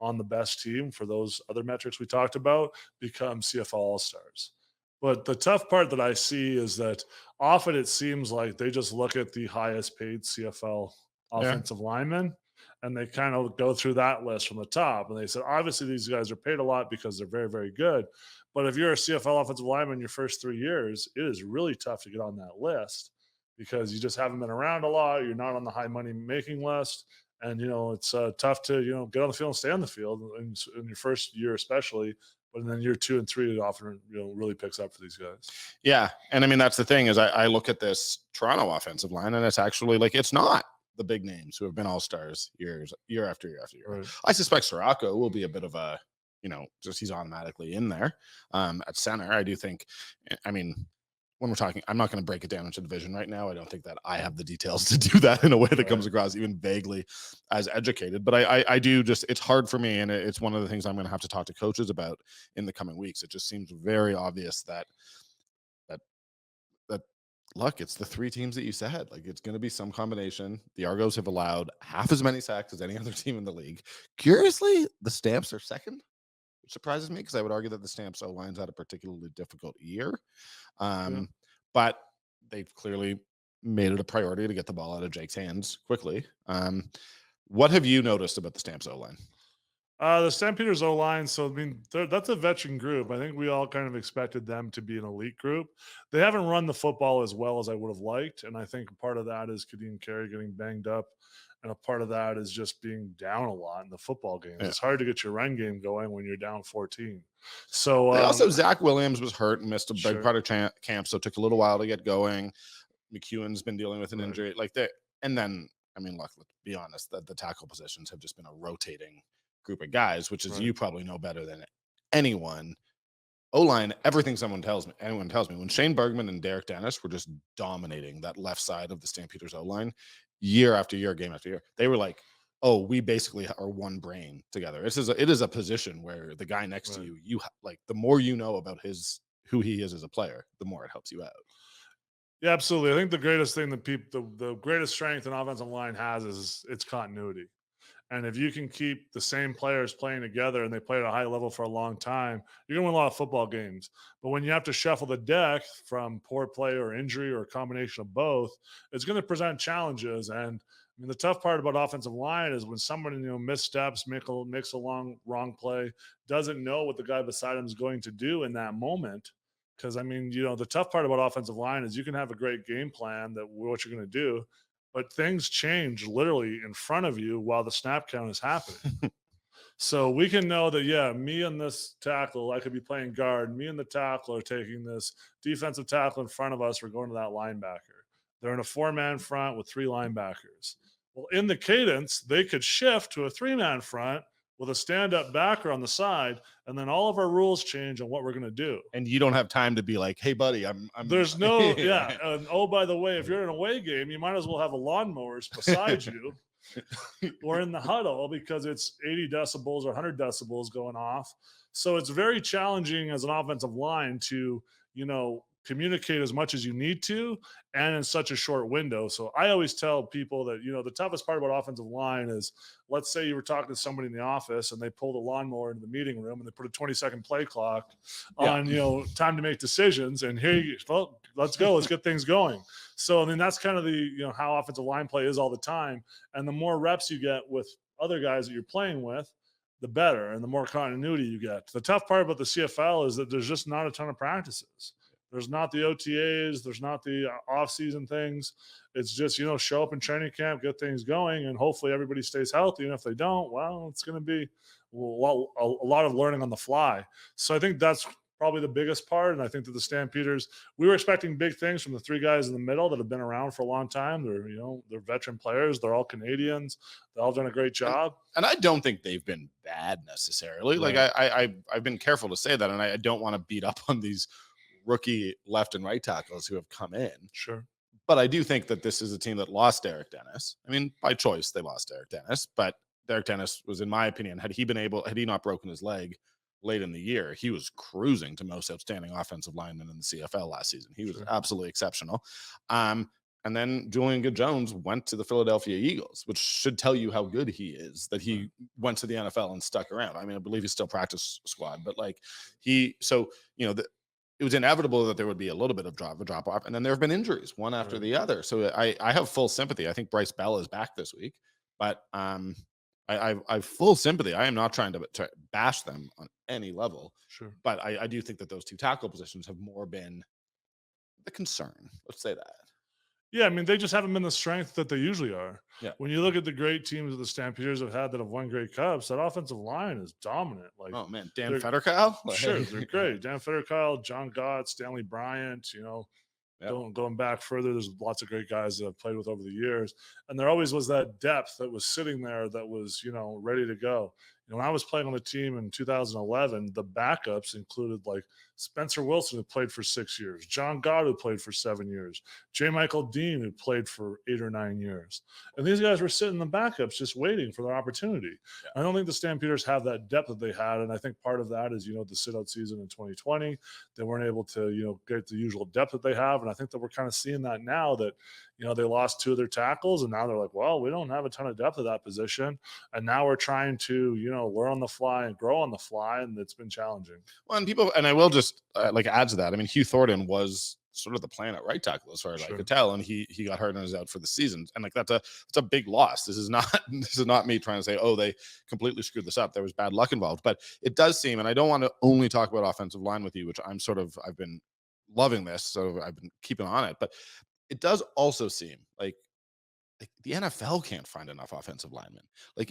on the best team for those other metrics we talked about become CFL All Stars. But the tough part that I see is that often it seems like they just look at the highest paid CFL Yeah. offensive linemen and they kind of go through that list from the top. And they said, obviously, these guys are paid a lot because they're very, very good. But if you're a CFL offensive lineman in your first 3 years, it is really tough to get on that list because you just haven't been around a lot. You're not on the high money making list. And, it's tough to, get on the field and stay on the field in your first year, especially. But then year 2 and 3, it often, really picks up for these guys. Yeah. And I mean, that's the thing is I look at this Toronto offensive line, and it's actually like, it's not the big names who have been all stars year after year after year. Right. I suspect Sirocco will be a bit of a, just he's automatically in there at center. I do think, I mean, when we're talking, I'm not going to break it down into division right now. I don't think that I have the details to do that in a way that comes Right. across even vaguely as educated. But I do just, it's hard for me. And it's one of the things I'm going to have to talk to coaches about in the coming weeks. It just seems very obvious that that look, it's the 3 teams that you said. Like, it's going to be some combination. The Argos have allowed half as many sacks as any other team in the league. Curiously, the Stamps are second, which surprises me because I would argue that the Stamps O line's had a particularly difficult year. Yeah. But they've clearly made it a priority to get the ball out of Jake's hands quickly. What have you noticed about the Stamps O-line? The Stampeders O line. So I mean, that's a veteran group. I think we all kind of expected them to be an elite group. They haven't run the football as well as I would have liked, and I think part of that is Kadeem Carey getting banged up, and a part of that is just being down a lot in the football games. Yeah. It's hard to get your run game going when you're down 14. So They also Zach Williams was hurt and missed a big sure, part of camp, so it took a little while to get going. McEwen's been dealing with an right, injury, like that. And then, I mean, look, let's be honest, the tackle positions have just been a rotating group of guys, which is right, you probably know better than anyone. O-line, everything anyone tells me, when Shane Bergman and Derek Dennis were just dominating that left side of the Stampeders O-line year after year, game after year, they were like, oh, we basically are one brain together. It is a position where the guy next to right. you, like the more you know about who he is as a player, the more it helps you out. Yeah, absolutely. I think the greatest thing that the greatest strength an offensive line has is its continuity. And if you can keep the same players playing together and they play at a high level for a long time, you're going to win a lot of football games. But when you have to shuffle the deck from poor play or injury or a combination of both, it's going to present challenges. And I mean, the tough part about offensive line is when someone missteps, makes a wrong play, doesn't know what the guy beside him is going to do in that moment. Because I mean, the tough part about offensive line is you can have a great game plan that what you're going to do, but things change literally in front of you while the snap count is happening. So we can know that, yeah, me and this tackle, I could be playing guard. Me and the tackle are taking this defensive tackle in front of us. We're going to that linebacker. They're in a 4-man front with 3 linebackers. Well, in the cadence, they could shift to a 3-man front with a stand-up backer on the side, and then all of our rules change on what we're going to do. And you don't have time to be like, hey buddy, I'm There's no, yeah. And oh, by the way, if you're in an away game, you might as well have a lawnmowers beside you or in the huddle because it's 80 decibels or 100 decibels going off. So it's very challenging as an offensive line to, communicate as much as you need to and in such a short window. So I always tell people that, the toughest part about offensive line is, let's say you were talking to somebody in the office and they pulled a lawnmower into the meeting room and they put a 20-second play clock on, time to make decisions. And here you well, let's go, let's get things going. So, I mean, that's kind of the, how offensive line play is all the time. And the more reps you get with other guys that you're playing with, the better and the more continuity you get. The tough part about the CFL is that there's just not a ton of practices. There's not the OTAs. There's not the off-season things. It's just, show up in training camp, get things going, and hopefully everybody stays healthy. And if they don't, well, it's going to be a lot of learning on the fly. So I think that's probably the biggest part. And I think that the Stampeders, we were expecting big things from the 3 guys in the middle that have been around for a long time. They're veteran players. They're all Canadians. They've all done a great job. And I don't think they've been bad necessarily. Right. Like I've been careful to say that, and I don't want to beat up on these rookie left and right tackles who have come in. Sure. But I do think that this is a team that lost Derek Dennis. I mean, by choice, they lost Derek Dennis. But Derek Dennis was, in my opinion, had he not broken his leg late in the year, he was cruising to most outstanding offensive lineman in the CFL last season. He was absolutely exceptional. And then Julian Good-Jones went to the Philadelphia Eagles, which should tell you how good he is, that he went to the NFL and stuck around. I mean, I believe he's still practice squad, but like it was inevitable that there would be a little bit of drop off, and then there have been injuries one after the other. So I have full sympathy. I think Bryce Bell is back this week, but I've full sympathy. I am not trying to bash them on any level. Sure. But I do think that those 2 tackle positions have more been the concern. Let's say that. Yeah, I mean, they just haven't been the strength that they usually are. Yeah. When you look at the great teams that the Stampeders have had that have won Grey Cups, that offensive line is dominant. Like, oh man, Dan Federkyle? Sure, they're great. Dan Federkyle, John Gott, Stanley Bryant, going back further, there's lots of great guys that I've played with over the years. And there always was that depth that was sitting there that was, ready to go. When I was playing on the team in 2011, the backups included like Spencer Wilson, who played for 6 years, John Gott, who played for 7 years, J. Michael Dean, who played for 8 or 9 years. And these guys were sitting in the backups just waiting for their opportunity. Yeah. I don't think the Stampeders have that depth that they had. And I think part of that is, the sit-out season in 2020. They weren't able to, get the usual depth that they have. And I think that we're kind of seeing that now that, they lost 2 of their tackles. And now they're like, well, we don't have a ton of depth at that position. And now we're trying to, learn on the fly and grow on the fly. And it's been challenging. Well, and I will just add to that. I mean, Hugh Thornton was sort of the plan at right tackle as far as I Sure. could tell, and he got hurt and is out for the season. And like that's a big loss. This is not this is not me trying to say, oh, they completely screwed this up. There was bad luck involved, but it does seem, and I don't want to only talk about offensive line with you, which I've been loving this, so I've been keeping on it, but it does also seem like the NFL can't find enough offensive linemen. Like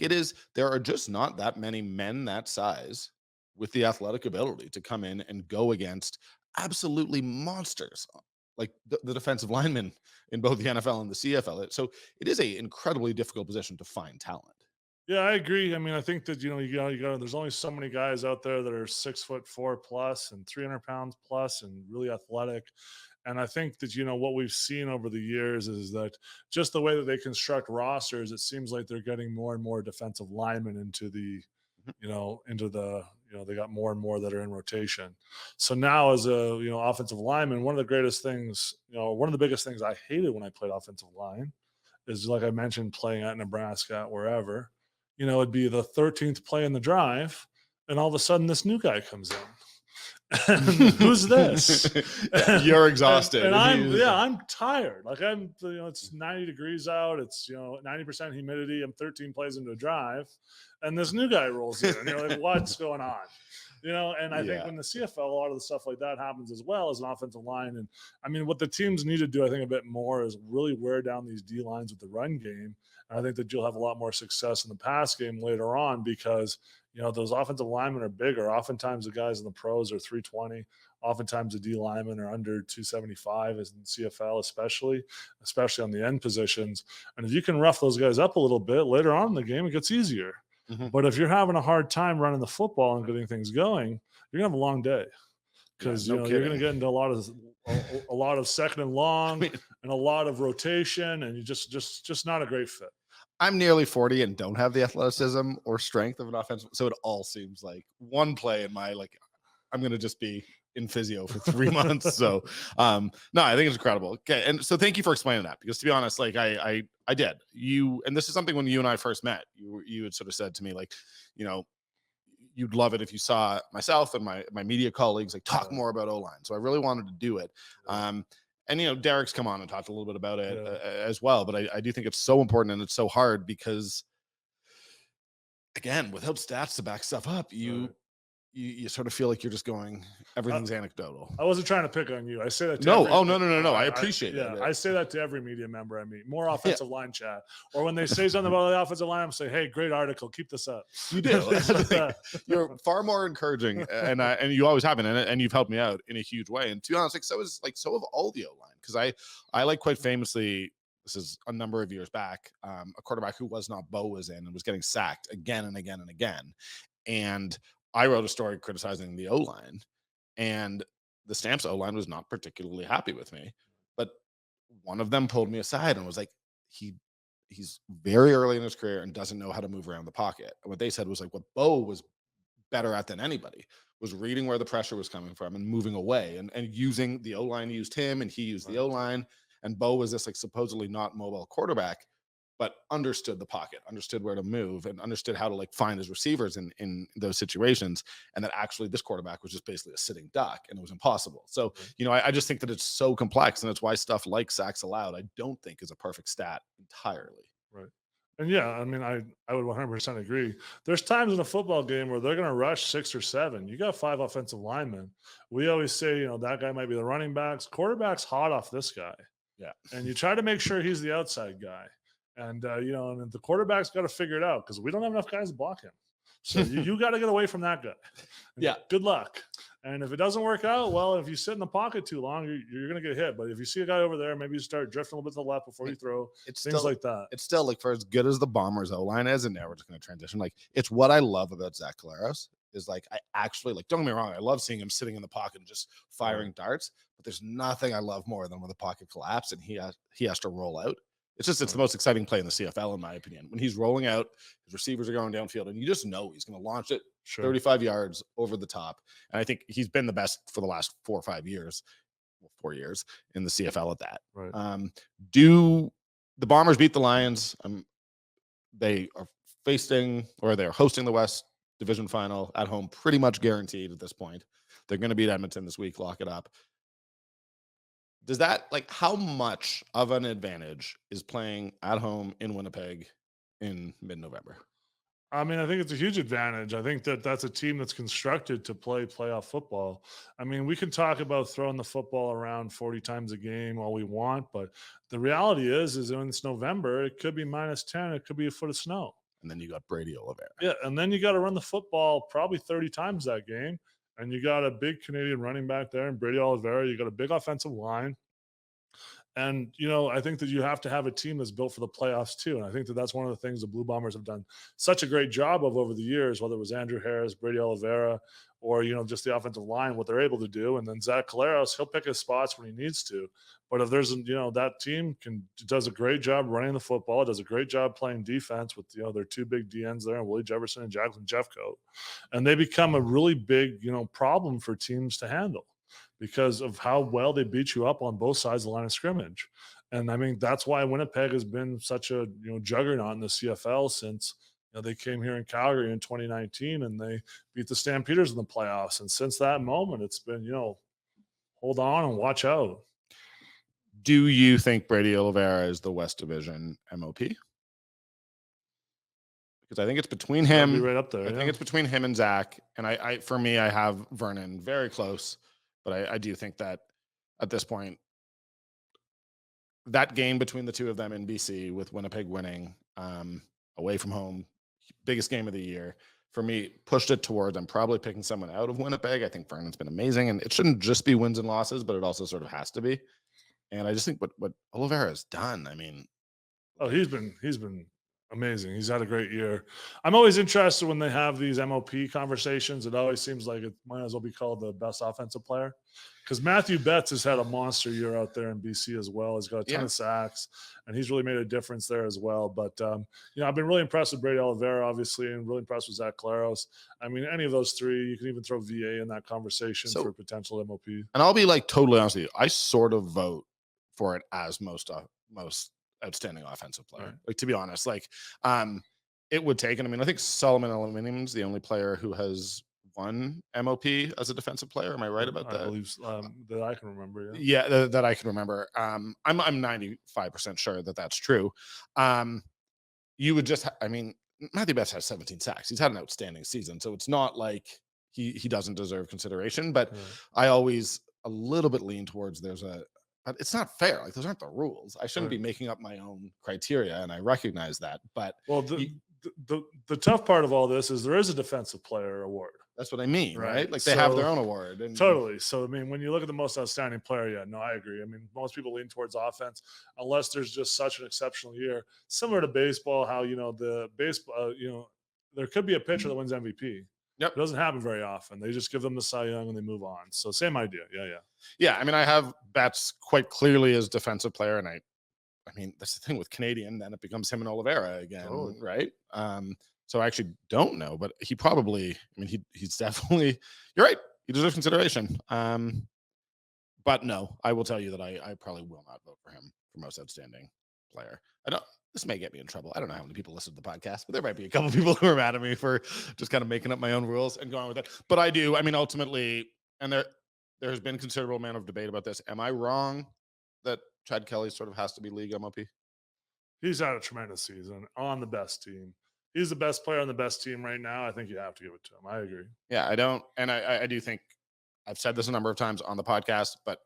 there are just not that many men that size with the athletic ability to come in and go against absolutely monsters like the defensive linemen in both the NFL and the CFL. So it is a incredibly difficult position to find talent. Yeah, I agree. I mean, I think that you got. There's only so many guys out there that are 6'4" plus and 300 pounds plus and really athletic. And I think that what we've seen over the years is that just the way that they construct rosters, it seems like they're getting more and more defensive linemen into the Mhm. into the they got more and more that are in rotation. So now as a offensive lineman, one of the greatest things, one of the biggest things I hated when I played offensive line is, like I mentioned, playing at Nebraska, at wherever, it'd be the 13th play in the drive, and all of a sudden this new guy comes in. And who's this? Yeah, you're and, exhausted. and He I'm is- I'm tired. Like it's 90 degrees out. It's 90% humidity. I'm 13 plays into a drive, and this new guy rolls in, and you're like, what's going on? And I think yeah. when the CFL, a lot of the stuff like that happens as well as an offensive line. And I mean, what the teams need to do, I think, a bit more is really wear down these D lines with the run game. And I think that you'll have a lot more success in the pass game later on because those offensive linemen are bigger. Oftentimes the guys in the pros are 320. Oftentimes the D linemen are under 275 as in CFL, especially on the end positions. And if you can rough those guys up a little bit later on in the game, it gets easier. Mhm. But if you're having a hard time running the football and getting things going, you're gonna have a long day Yeah, because no you're gonna kidding. get into a lot of second and I long mean, and a lot of rotation, and you just not a great fit. I'm nearly 40 and don't have the athleticism or strength of an offensive. So it all seems like one play in my I'm gonna just be in physio for 3 months. So no, I think it's incredible. Okay. And so thank you for explaining that because to be honest, like I did. And this is something when you and I first met, you had sort of said to me, like, you know, you'd love it if you saw myself and my media colleagues like talk Yeah. more about O-line. So I really wanted to do it. Yeah. And Derek's come on and talked a little bit about it Yeah. as well. But I do think it's so important and it's so hard because again, without stats to back stuff up, Right. you sort of feel like you're just going, everything's anecdotal. I wasn't trying to pick on you. I say that to No, every, oh no. I appreciate yeah, it. I say that to every media member I meet. More Yeah, offensive line chat, or when they say something about the offensive line, I'm say, "Hey, great article. Keep this up." you do. Things like that. You're far more encouraging, and you always have been, and you've helped me out in a huge way. And to be honest, so have all the O line because I like quite famously. This is a number of years back. A quarterback who was not Bo was in and was getting sacked again and again and again. And I wrote a story criticizing the O line, and the Stamps O line was not particularly happy with me. But one of them pulled me aside and was like, he's very early in his career and doesn't know how to move around the pocket. And what they said was like what Bo was better at than anybody was reading where the pressure was coming from and moving away and using the O line used him and he used the Right. O line. And Bo was this like supposedly not mobile quarterback, but understood the pocket, understood where to move, and understood how to like find his receivers in those situations. And that actually this quarterback was just basically a sitting duck and it was impossible. So, Right. I just think that it's so complex and it's why stuff like sacks allowed, I don't think is a perfect stat entirely. Right. And yeah, I mean, I would 100% agree. There's times in a football game where they're going to rush 6 or 7. You got 5 offensive linemen. We always say, that guy might be the running backs. Quarterback's hot off this guy, Yeah. and you try to make sure he's the outside guy. And and the quarterback's got to figure it out because we don't have enough guys to block him. So you got to get away from that guy. And Yeah. good luck. And if it doesn't work out, well, if you sit in the pocket too long, you're going to get hit. But if you see a guy over there, maybe you start drifting a little bit to the left before you throw. It's Things still like that. it's still like for as good as the Bombers O line is, and now we're just going to transition. Like it's what I love about Zach Caleros is like I actually like. Don't get me wrong, I love seeing him sitting in the pocket and just firing darts. But there's nothing I love more than when the pocket collapses and he has to roll out. It's the most exciting play in the CFL in my opinion. When he's rolling out, his receivers are going downfield, and you just know he's going to launch it Sure. 35 yards over the top. And I think he's been the best for the last 4 or 5 years. 4 years in the CFL at that. Right. Do the Bombers beat the Lions? They are they're hosting the West Division Final at home, pretty much guaranteed at this point. They're going to beat Edmonton this week, lock it up. Does that like how much of an advantage is playing at home in Winnipeg in mid-November? I mean, I think it's a huge advantage. I think that that's a team that's constructed to play playoff football. I mean, we can talk about throwing the football around 40 times a game all we want, but the reality is when it's November, it could be -10, it could be a foot of snow. And then you got Brady Oliveira. Yeah, and then you got to run the football probably 30 times that game, and you got a big Canadian running back there and Brady Oliveira. You got a big offensive line. And, I think that you have to have a team that's built for the playoffs too. And I think that that's one of the things the Blue Bombers have done such a great job of over the years, whether it was Andrew Harris, Brady Oliveira, or, just the offensive line, what they're able to do. And then Zach Collaros, he'll pick his spots when he needs to. But if there's, that team does a great job running the football, does a great job playing defense with, their two big DNs there, Willie Jefferson and Jacqueline Jeffcoat. And they become a really big, problem for teams to handle, because of how well they beat you up on both sides of the line of scrimmage. And I mean, that's why Winnipeg has been such a juggernaut in the CFL since they came here in Calgary in 2019 and they beat the Stampeders in the playoffs. And since that moment, it's been hold on and watch out. Do you think Brady Oliveira is the West Division MOP? Because I think it's between him. Right up there. I think it's between him and Zach. And I for me, I have Vernon very close. But I do think that at this point, that game between the two of them in BC with Winnipeg winning away from home, biggest game of the year, for me, pushed it towards I'm probably picking someone out of Winnipeg. I think Vernon's been amazing. And it shouldn't just be wins and losses, but it also sort of has to be. And I just think what Oliveira has done, I mean. Oh, he's been amazing. He's had a great year. I'm always interested when they have these MOP conversations. It always seems like it might as well be called the best offensive player, because Matthew Betts has had a monster year out there in BC as well. He's got a ton of sacks, and he's really made a difference there as well. But, I've been really impressed with Brady Oliveira, obviously, and really impressed with Zach Collaros. I mean, any of those three, you can even throw VA in that conversation for potential MOP. And I'll be like totally honest with you. I sort of vote for it as most outstanding offensive player. Right. Like, to be honest, like it would take, and I mean, I think Solomon Aluminium's the only player who has won MOP as a defensive player. Am I right about that? I believe that I can remember. Yeah, that I can remember. I'm 95% sure that that's true. You would just, I mean, Matthew Betts has 17 sacks. He's had an outstanding season, so it's not like he doesn't deserve consideration. But I always a little bit lean towards but it's not fair. Like, those aren't the rules. I shouldn't be making up my own criteria, and I recognize that. But the tough part of all this is there is a defensive player award. That's what I mean, right? Like, they have their own award. Totally. So, I mean, when you look at the most outstanding player, I agree. I mean, most people lean towards offense unless there's just such an exceptional year. Similar to baseball, how, the baseball, there could be a pitcher that wins MVP. Yep. It doesn't happen very often. They just give them the Cy Young and they move on. So same idea. Yeah. I mean, I have Betts quite clearly as defensive player, and I mean, that's the thing with Canadian, then it becomes him and Oliveira again, right? So I actually don't know, but he probably, I mean, he's definitely, you're right, he deserves consideration. But no, I will tell you that I probably will not vote for him for most outstanding player. This may get me in trouble. I don't know how many people listen to the podcast, but there might be a couple people who are mad at me for just kind of making up my own rules and going with it. But I do. I mean, ultimately, and there has been considerable amount of debate about this. Am I wrong that Chad Kelly sort of has to be league MOP? He's had a tremendous season on the best team. He's the best player on the best team right now. I think you have to give it to him. I agree. Yeah, I don't. And I do think I've said this a number of times on the podcast, but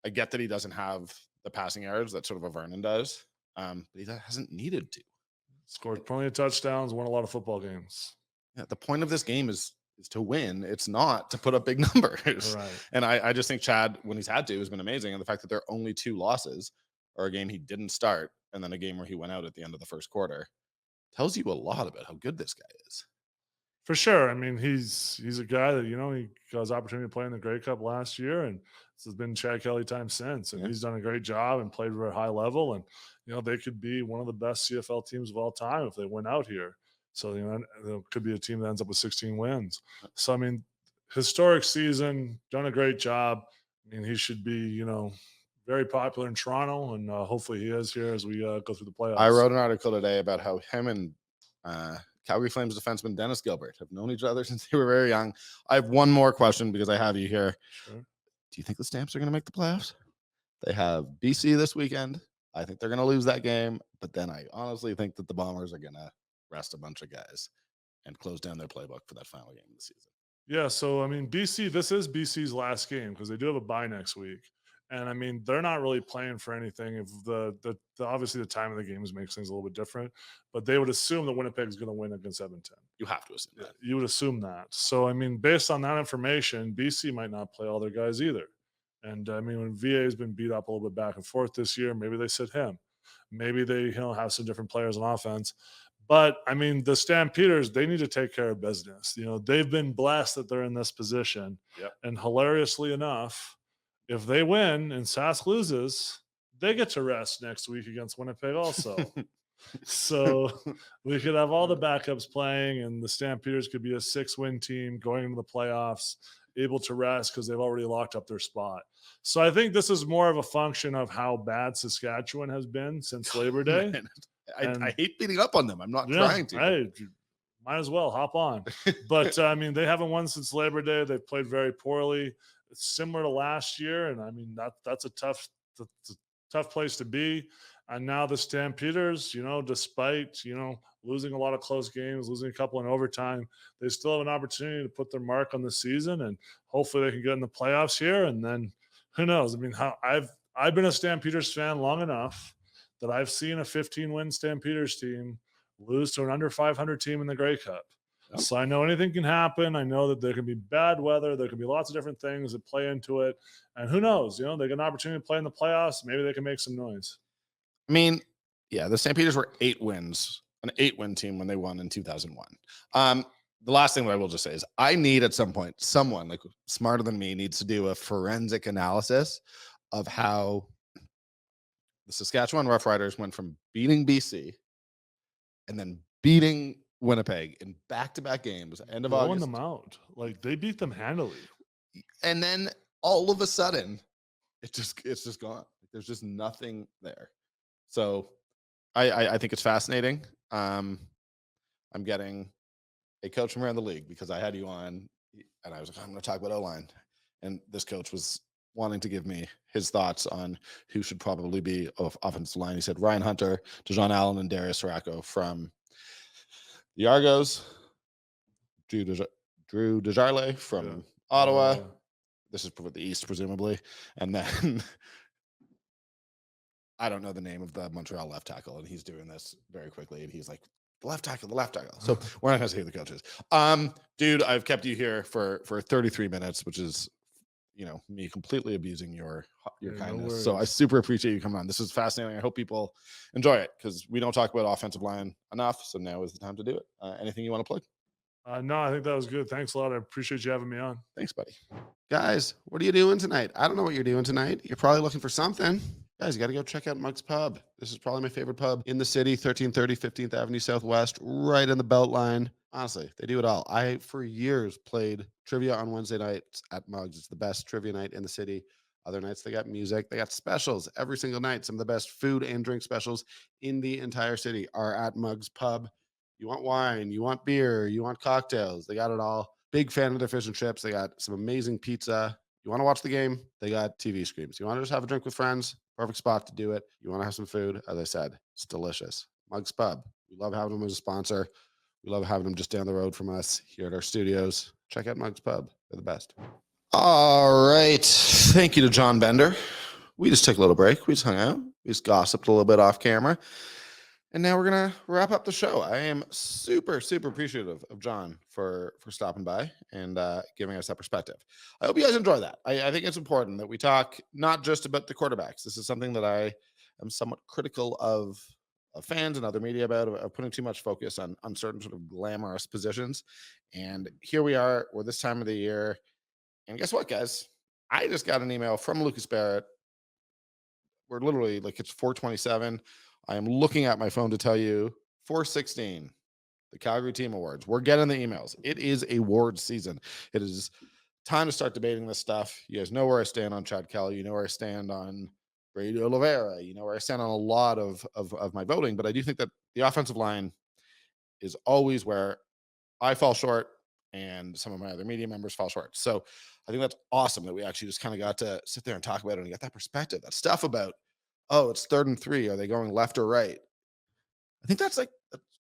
I get that he doesn't have the passing yards that sort of a Vernon does. But he hasn't needed to. Scored plenty of touchdowns, won a lot of football games. Yeah, the point of this game is to win. It's not to put up big numbers. Right. And I just think Chad, when he's had to, has been amazing. And the fact that there are only 2 losses, or a game he didn't start, and then a game where he went out at the end of the first quarter, tells you a lot about how good this guy is. For sure. I mean, he's a guy that, he got his opportunity to play in the Grey Cup last year, and this has been Chad Kelly time since. And he's done a great job and played at a high level. And, they could be one of the best CFL teams of all time if they went out here. So, there could be a team that ends up with 16 wins. So, I mean, historic season, done a great job. I mean, he should be, very popular in Toronto, and hopefully he is here as we go through the playoffs. I wrote an article today about how him and Calgary Flames defenseman Dennis Gilbert have known each other since they were very young. I have one more question because I have you here. Sure. Do you think the Stamps are going to make the playoffs? They have BC this weekend. I think they're going to lose that game, but then I honestly think that the Bombers are going to rest a bunch of guys and close down their playbook for that final game of the season. Yeah, so I mean, BC. This is BC's last game because they do have a bye next week, and I mean, they're not really playing for anything. If the obviously the time of the games makes things a little bit different, but they would assume that Winnipeg's going to win against Edmonton. You have to assume Yeah, that. you would assume that. So I mean, based on that information, BC might not play all their guys either. And I mean, when VA has been beat up a little bit back and forth this year, maybe they sit him. Maybe they have some different players on offense. But I mean, the Stampeders, they need to take care of business. They've been blessed that they're in this position. Yep. And hilariously enough, if they win and Sask loses, they get to rest next week against Winnipeg also. So we could have all the backups playing, and the Stampeders could be a 6-win team going into the playoffs, able to rest because they've already locked up their spot. So I think this is more of a function of how bad Saskatchewan has been since Labor Day. Man, And I hate beating up on them. I'm not yeah, trying to. hey, might as well hop on. But I mean, they haven't won since Labor Day. They've played very poorly. It's similar to last year, and I mean that's a tough place to be. And now the Stampeders, despite losing a lot of close games, losing a couple in overtime, they still have an opportunity to put their mark on the season, and hopefully they can get in the playoffs here. And then who knows? I mean, I've been a Stampeders fan long enough that I've seen a 15-win Stampeders team lose to an under 500 team in the Grey Cup. Yep. So I know anything can happen. I know that there can be bad weather. There can be lots of different things that play into it. And who knows? They get an opportunity to play in the playoffs. Maybe they can make some noise. I mean, yeah, the Stampeders were 8 wins, an 8-win team when they won in 2001. The last thing that I will just say is I need at some point someone like smarter than me needs to do a forensic analysis of how the Saskatchewan Roughriders went from beating BC and then beating Winnipeg in back-to-back games, end of Blowing August, them out. Like they beat them handily. and then all of a sudden, it's just gone. There's just nothing there. So I think it's fascinating. I'm getting a coach from around the league because I had you on, and I was like, I'm going to talk about O-line, and this coach was wanting to give me his thoughts on who should probably be offensive line. He said Ryan Hunter, DeJohn Allen, and Darius Siracco from the Argos, Drew Desjardins from Ottawa. This is the East, presumably, and then I don't know the name of the Montreal left tackle, and he's doing this very quickly, and he's like, the left tackle. So we're not going to say who the coach is. Dude, I've kept you here for 33 minutes, which is, me completely abusing your kindness. No, so I super appreciate you coming on. This is fascinating. I hope people enjoy it because we don't talk about offensive line enough. So now is the time to do it. Anything you want to plug? No, I think that was good. Thanks a lot. I appreciate you having me on. Thanks, buddy. Guys, what are you doing tonight? I don't know what you're doing tonight. You're probably looking for something. Guys, you got to go check out Mug's Pub. This is probably my favorite pub in the city, 1330 15th Avenue Southwest, right in the Beltline. Honestly, they do it all. I, for years, played trivia on Wednesday nights at Mug's. It's the best trivia night in the city. Other nights, they got music. They got specials every single night. Some of the best food and drink specials in the entire city are at Mug's Pub. You want wine, you want beer, you want cocktails. They got it all. Big fan of their fish and chips. They got some amazing pizza. You want to watch the game? They got TV screens. You want to just have a drink with friends? Perfect spot to do it. You want to have some food? As I said, it's delicious. Mug's Pub. We love having them as a sponsor. We love having them just down the road from us here at our studios. Check out Mug's Pub. They're the best. All right. Thank you to John Bender. We just took a little break. We just hung out. We just gossiped a little bit off camera. And now we're going to wrap up the show. I am super, super appreciative of John for stopping by and giving us that perspective. I hope you guys enjoy that. I think it's important that we talk not just about the quarterbacks. This is something that I am somewhat critical of fans and other media about, of putting too much focus on certain sort of glamorous positions. And here we are. We're this time of the year. And guess what, guys? I just got an email from Lucas Barrett. We're literally like, it's 4:27. I am looking at my phone to tell you 4:16, the Calgary Team Awards. We're getting the emails. It is awards season. It is time to start debating this stuff. You guys know where I stand on Chad Kelly. You know where I stand on Brady Oliveira. You know where I stand on a lot of my voting. But I do think that the offensive line is always where I fall short. and some of my other media members fall short. So I think that's awesome that we actually just kind of got to sit there and talk about it and get that perspective, that stuff about, oh, it's 3rd and 3. Are they going left or right? I think that's like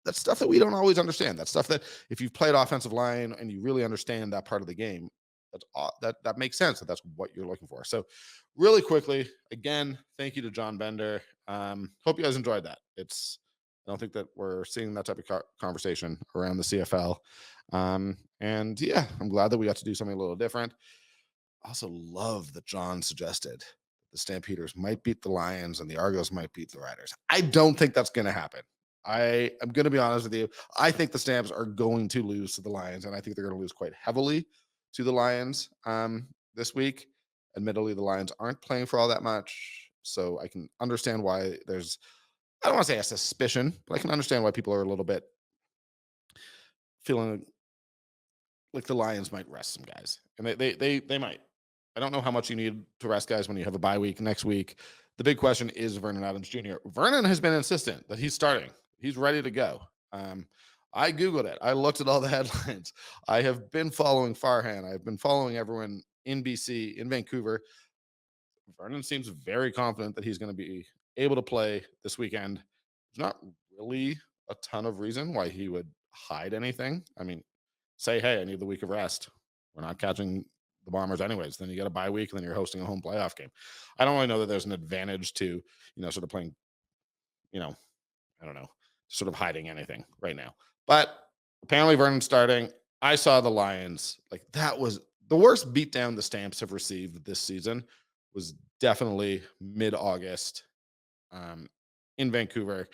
that's stuff that we don't always understand. That's stuff that if you've played offensive line and you really understand that part of the game, that makes sense that that's what you're looking for. So, really quickly, again, thank you to John Bender. Hope you guys enjoyed that. I don't think that we're seeing that type of conversation around the CFL. And yeah, I'm glad that we got to do something a little different. Also, love that John suggested the Stampeders might beat the Lions and the Argos might beat the Riders. I don't think that's going to happen. I am going to be honest with you. I think the Stamps are going to lose to the Lions, and I think they're going to lose quite heavily to the Lions this week. Admittedly, the Lions aren't playing for all that much, so I can understand why there's, I don't want to say a suspicion, but I can understand why people are a little bit feeling like the Lions might rest some guys, and they might. I don't know how much you need to rest guys when you have a bye week next week. The big question is Vernon Adams Jr. Vernon has been insistent that he's starting. He's ready to go. I Googled it. I looked at all the headlines. I have been following Farhan. I've been following everyone in BC, in Vancouver. Vernon seems very confident that he's going to be able to play this weekend. There's not really a ton of reason why he would hide anything. I mean, say, hey, I need the week of rest. We're not catching the Bombers anyways. Then you get a bye week, and then you're hosting a home playoff game. I don't really know that there's an advantage to, sort of playing, you know, I don't know, sort of hiding anything right now. But apparently Vernon's starting. I saw the Lions. Like, that was the worst beatdown the Stamps have received this season was definitely mid-August in Vancouver.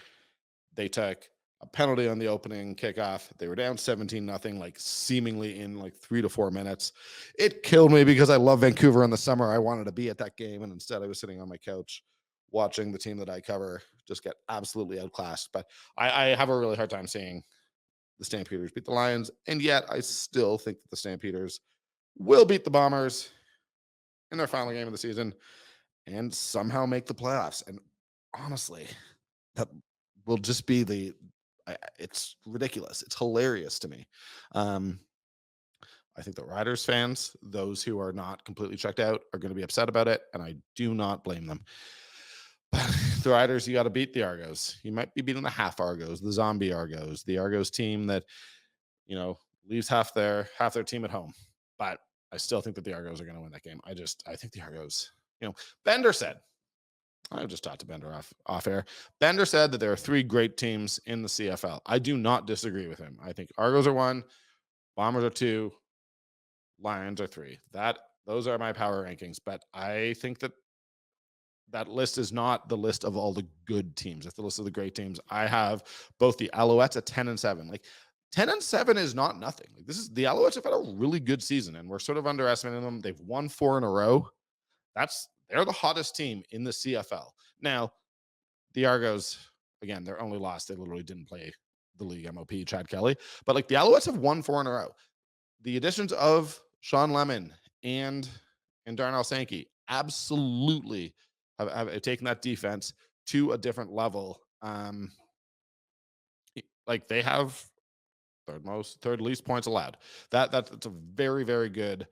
They took a penalty on the opening kickoff. They were down 17-0, like seemingly in like 3 to 4 minutes. It killed me because I love Vancouver in the summer. I wanted to be at that game, and instead I was sitting on my couch watching the team that I cover just get absolutely outclassed. But I have a really hard time seeing the Stampeders beat the Lions, and yet I still think that the Stampeders will beat the Bombers in their final game of the season and somehow make the playoffs. And honestly, that will just be it's ridiculous. It's hilarious to me. Um, I think the Riders fans, those who are not completely checked out, are going to be upset about it, and I do not blame them. But the Riders, you got to beat the Argos. You might be beating the half Argos, the zombie Argos, the Argos team that leaves half their team at home. But I still think that the Argos are going to win that game. I think the Argos. Bender said, I just talked to Bender off air. Bender said that there are 3 great teams in the CFL. I do not disagree with him. I think Argos are 1, Bombers are 2, Lions are 3. Those are my power rankings. But I think that list is not the list of all the good teams. It's the list of the great teams. I have both the Alouettes at 10-7. Like 10-7 is not nothing. Like the Alouettes have had a really good season, and we're sort of underestimating them. They've won 4 in a row. They're the hottest team in the CFL. Now, the Argos, again, their only loss, they literally didn't play the league MOP, Chad Kelly. But like the Alouettes have won 4 in a row. The additions of Sean Lemon and Darnell Sankey absolutely have taken that defense to a different level. Like they have third least points allowed. That's a very, very good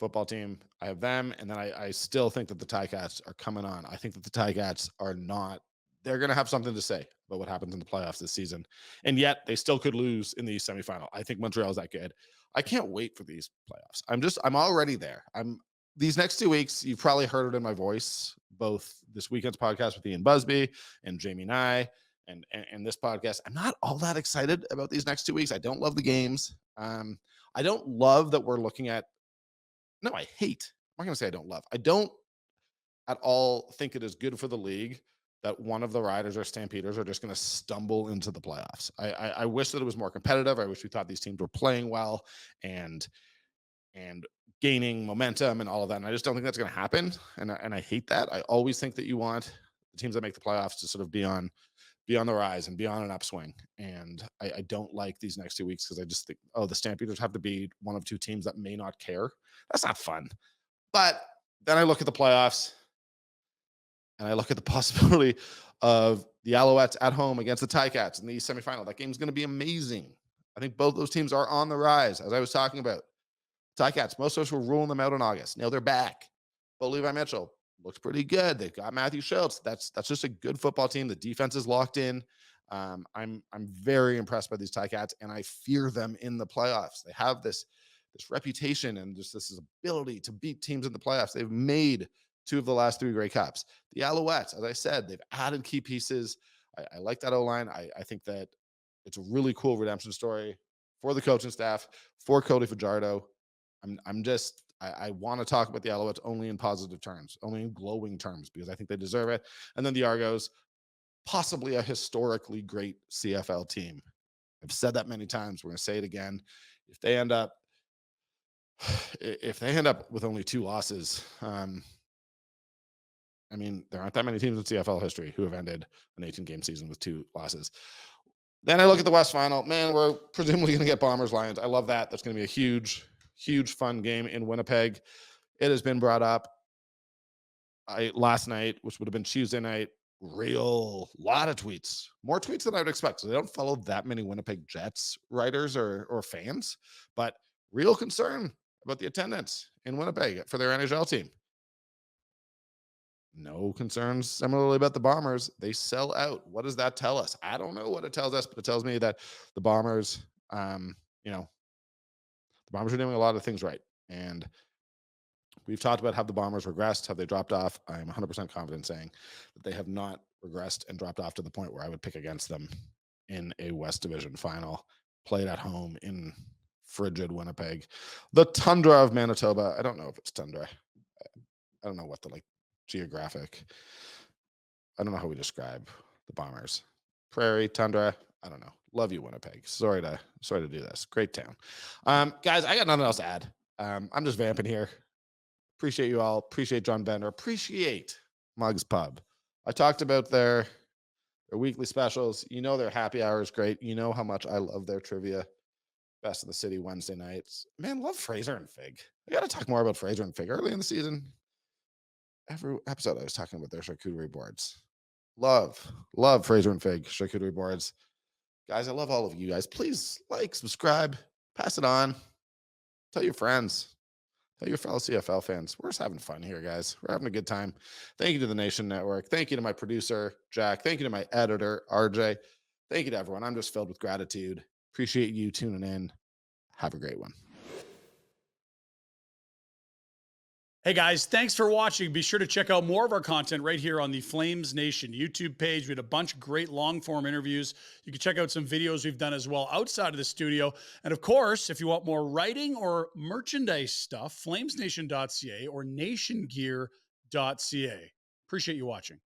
football team. I have them, and then I still think that the Ticats are coming on. I think that the Ticats are not. They're going to have something to say about what happens in the playoffs this season, and yet they still could lose in the semifinal. I think Montreal is that good. I can't wait for these playoffs. I'm already there. These next 2 weeks. You've probably heard it in my voice, both this weekend's podcast with Ian Busby and Jamie Nye, and this podcast. I'm not all that excited about these next 2 weeks. I don't love the games. I don't love that we're looking at. No, I hate. I'm not going to say I don't love. I don't at all think it is good for the league that one of the Riders or Stampeders are just going to stumble into the playoffs. I wish that it was more competitive. I wish we thought these teams were playing well and gaining momentum and all of that. And I just don't think that's going to happen. And I hate that. I always think that you want the teams that make the playoffs to sort of be on the rise and be on an upswing. And I don't like these next 2 weeks because I just think, the Stampeders have to be one of 2 teams that may not care. That's not fun. But then I look at the playoffs and I look at the possibility of the Alouettes at home against the Ticats in the semifinal. That game's going to be amazing. I think both those teams are on the rise, as I was talking about. Ticats, most of us were ruling them out in August. Now they're back. But Levi Mitchell looks pretty good. They've got Matthew Schultz. That's just a good football team. The defense is locked in. I'm very impressed by these Ticats, and I fear them in the playoffs. They have this reputation and just this ability to beat teams in the playoffs. They've made two of the last three Grey Cups. The Alouettes, as I said, they've added key pieces. I like that O-line. I think that it's a really cool redemption story for the coaching staff, for Cody Fajardo. I want to talk about the Alouettes only in positive terms, only in glowing terms, because I think they deserve it. And then the Argos, possibly a historically great CFL team. I've said that many times. We're going to say it again. If they end up, if they end up with only 2 losses, I mean, there aren't that many teams in CFL history who have ended an 18-game season with 2 losses. Then I look at the West Final. Man, we're presumably going to get Bombers Lions. I love that. That's going to be a huge, huge fun game in Winnipeg. It has been brought up last night, which would have been Tuesday night. Real lot of tweets, more tweets than I would expect. So they don't follow that many Winnipeg Jets writers or fans, but real concern about the attendance in Winnipeg for their NHL team. No concerns similarly about the Bombers. They sell out. What does that tell us? I don't know what it tells us, but it tells me that the Bombers, the Bombers are doing a lot of things right. And we've talked about how the Bombers regressed, have they dropped off. I'm 100% confident saying that they have not regressed and dropped off to the point where I would pick against them in a West Division final, played at home in frigid Winnipeg. The tundra of Manitoba. I don't know if it's tundra. I don't know what the geographic. I don't know how we describe the Bombers. Prairie, tundra. I don't know. Love you, Winnipeg. Sorry to do this. Great town. Guys, I got nothing else to add. I'm just vamping here. Appreciate you all. Appreciate John Bender. Appreciate Mugs Pub. I talked about their weekly specials. You know their happy hour is great. You know how much I love their trivia. Best of the City Wednesday nights. Man, love Fraser and Fig. I got to talk more about Fraser and Fig. Early in the season, every episode I was talking about their charcuterie boards. Love Fraser and Fig charcuterie boards. Guys, I love all of you guys. Please subscribe, pass it on. Tell your friends. Tell your fellow CFL fans. We're just having fun here, guys. We're having a good time. Thank you to the Nation Network. Thank you to my producer, Jack. Thank you to my editor, RJ. Thank you to everyone. I'm just filled with gratitude. Appreciate you tuning in. Have a great one. Hey guys, thanks for watching. Be sure to check out more of our content right here on the Flames Nation YouTube page. We had a bunch of great long form interviews. You can check out some videos we've done as well outside of the studio. And of course, if you want more writing or merchandise stuff, flamesnation.ca or nationgear.ca. Appreciate you watching.